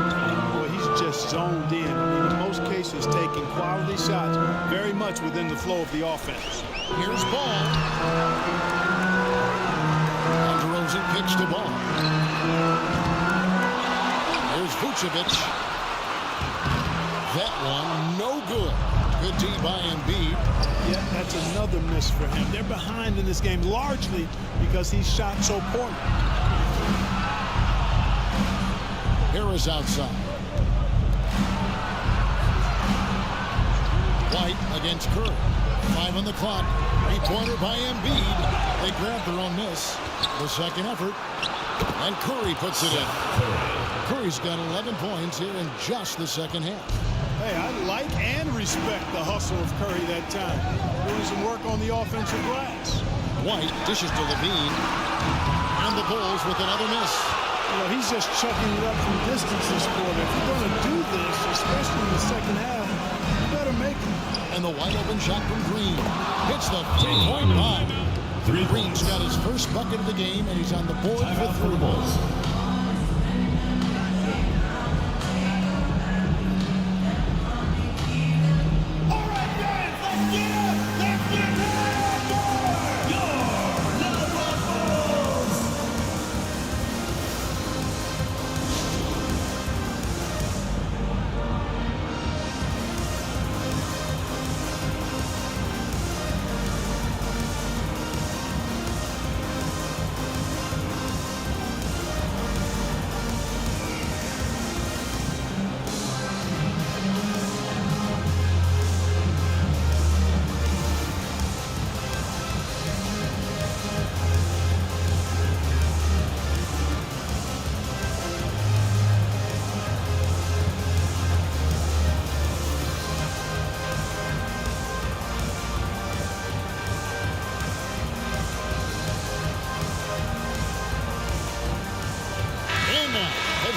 Boy, he's just zoned in. In most cases, taking quality shots very much within the flow of the offense. Here's Ball. And DeRozan kicks the ball. Here's Vucevic. That one, no good. Good D by Embiid. Yeah, that's another miss for him. They're behind in this game largely because he shot so poorly. Harris outside. White against Curry. 5 on the clock. 3-pointer by Embiid. They grab their own miss. The second effort. And Curry puts it in. Curry's got 11 points here in just the second half. Hey, I like and respect the hustle of Curry that time. Doing some work on the offensive glass. White dishes to Levine. And the Bulls with another miss. You know, he's just chucking it up from distance this quarter. If you're going to do this, especially in the second half, you better make it. And the wide open shot from Green. Hits the 3-point line. Green's got his first bucket of the game, and he's on the board for 3 balls.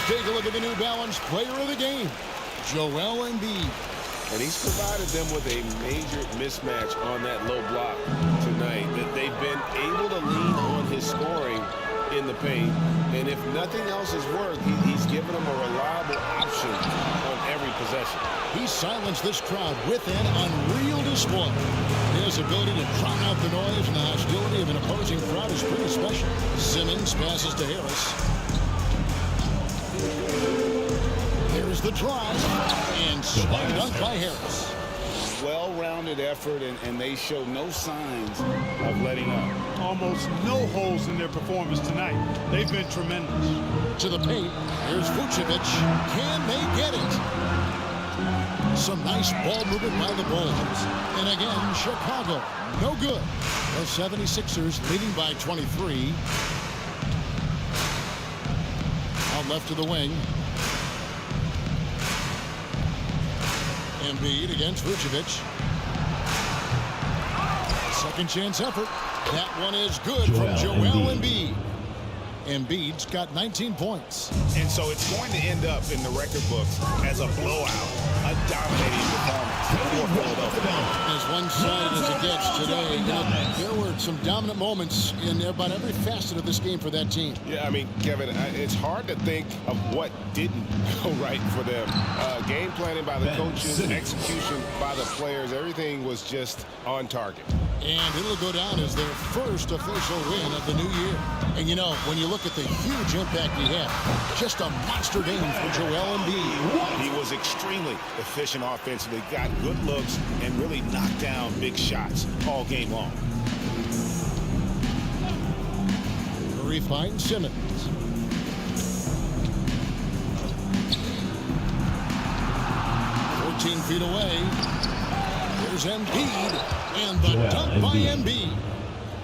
Take a look at the New Balance player of the game, Joel Embiid. And he's provided them with a major mismatch on that low block tonight. That they've been able to lean on his scoring in the paint. And if nothing else has worked, he's given them a reliable option on every possession. He silenced this crowd with an unreal display. His ability to drown out the noise and the hostility of an opposing crowd is pretty special. Simmons passes to Harris. There's the drive, and slam dunk by Harris. Well-rounded effort, and they show no signs of letting up. Almost no holes in their performance tonight. They've been tremendous. To the paint, here's Vucevic. Can they get it? Some nice ball movement by the Bulls. And again, Chicago, no good. The 76ers leading by 23. Out left to the wing. Embiid against Vucevic. Second chance effort. That one is good from Joel Embiid. Embiid's got 19 points. And so it's going to end up in the record books as a blowout, a dominating performance for Philadelphia. As one-sided as it gets today, there were some dominant moments in about every facet of this game for that team. Yeah, I mean, Kevin, it's hard to think of what didn't go right for them. Game planning by the coaches, execution by the players, everything was just on target. And it'll go down as their first official win of the new year. And you know, when you look at the huge impact he had, just a monster game for Joel Embiid. He was extremely efficient offensively, got good looks, and really knocked down big shots all game long. Curry finds Simmons. Feet away. There's Embiid, and the dunk by Embiid.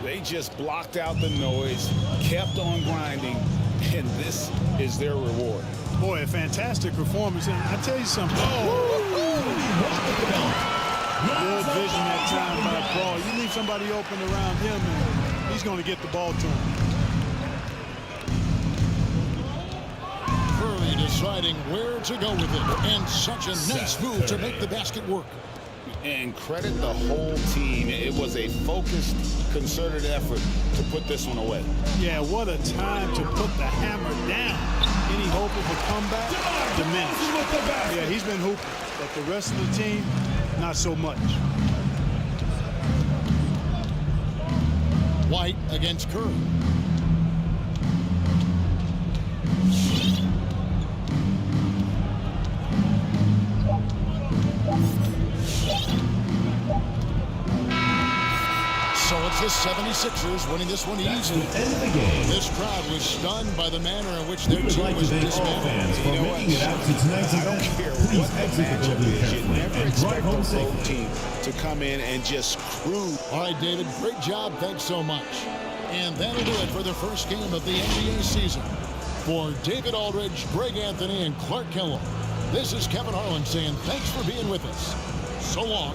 They just blocked out the noise, kept on grinding, and this is their reward. Boy, a fantastic performance, and I tell you something. Good vision that time by Paul. You leave somebody open around him, and he's going to get the ball to him. deciding where to go with it. And such a nice move to make the basket work. And credit the whole team. It was a focused, concerted effort to put this one away. Yeah, what a time to put the hammer down. Any hope of a comeback? Diminished. Yeah, he's been hooping, but the rest of the team, not so much. White against Kerr. So it's the 76ers winning this one easily. This crowd was stunned by the manner in which their team was dismantled. You know what? I don't care what the matchup is. You never expect a road team to come in and just cruise. All right, David, great job. Thanks so much. And that'll do it for the first game of the NBA season. For David Aldridge, Greg Anthony, and Clark Kellogg, this is Kevin Harlan saying thanks for being with us. So long.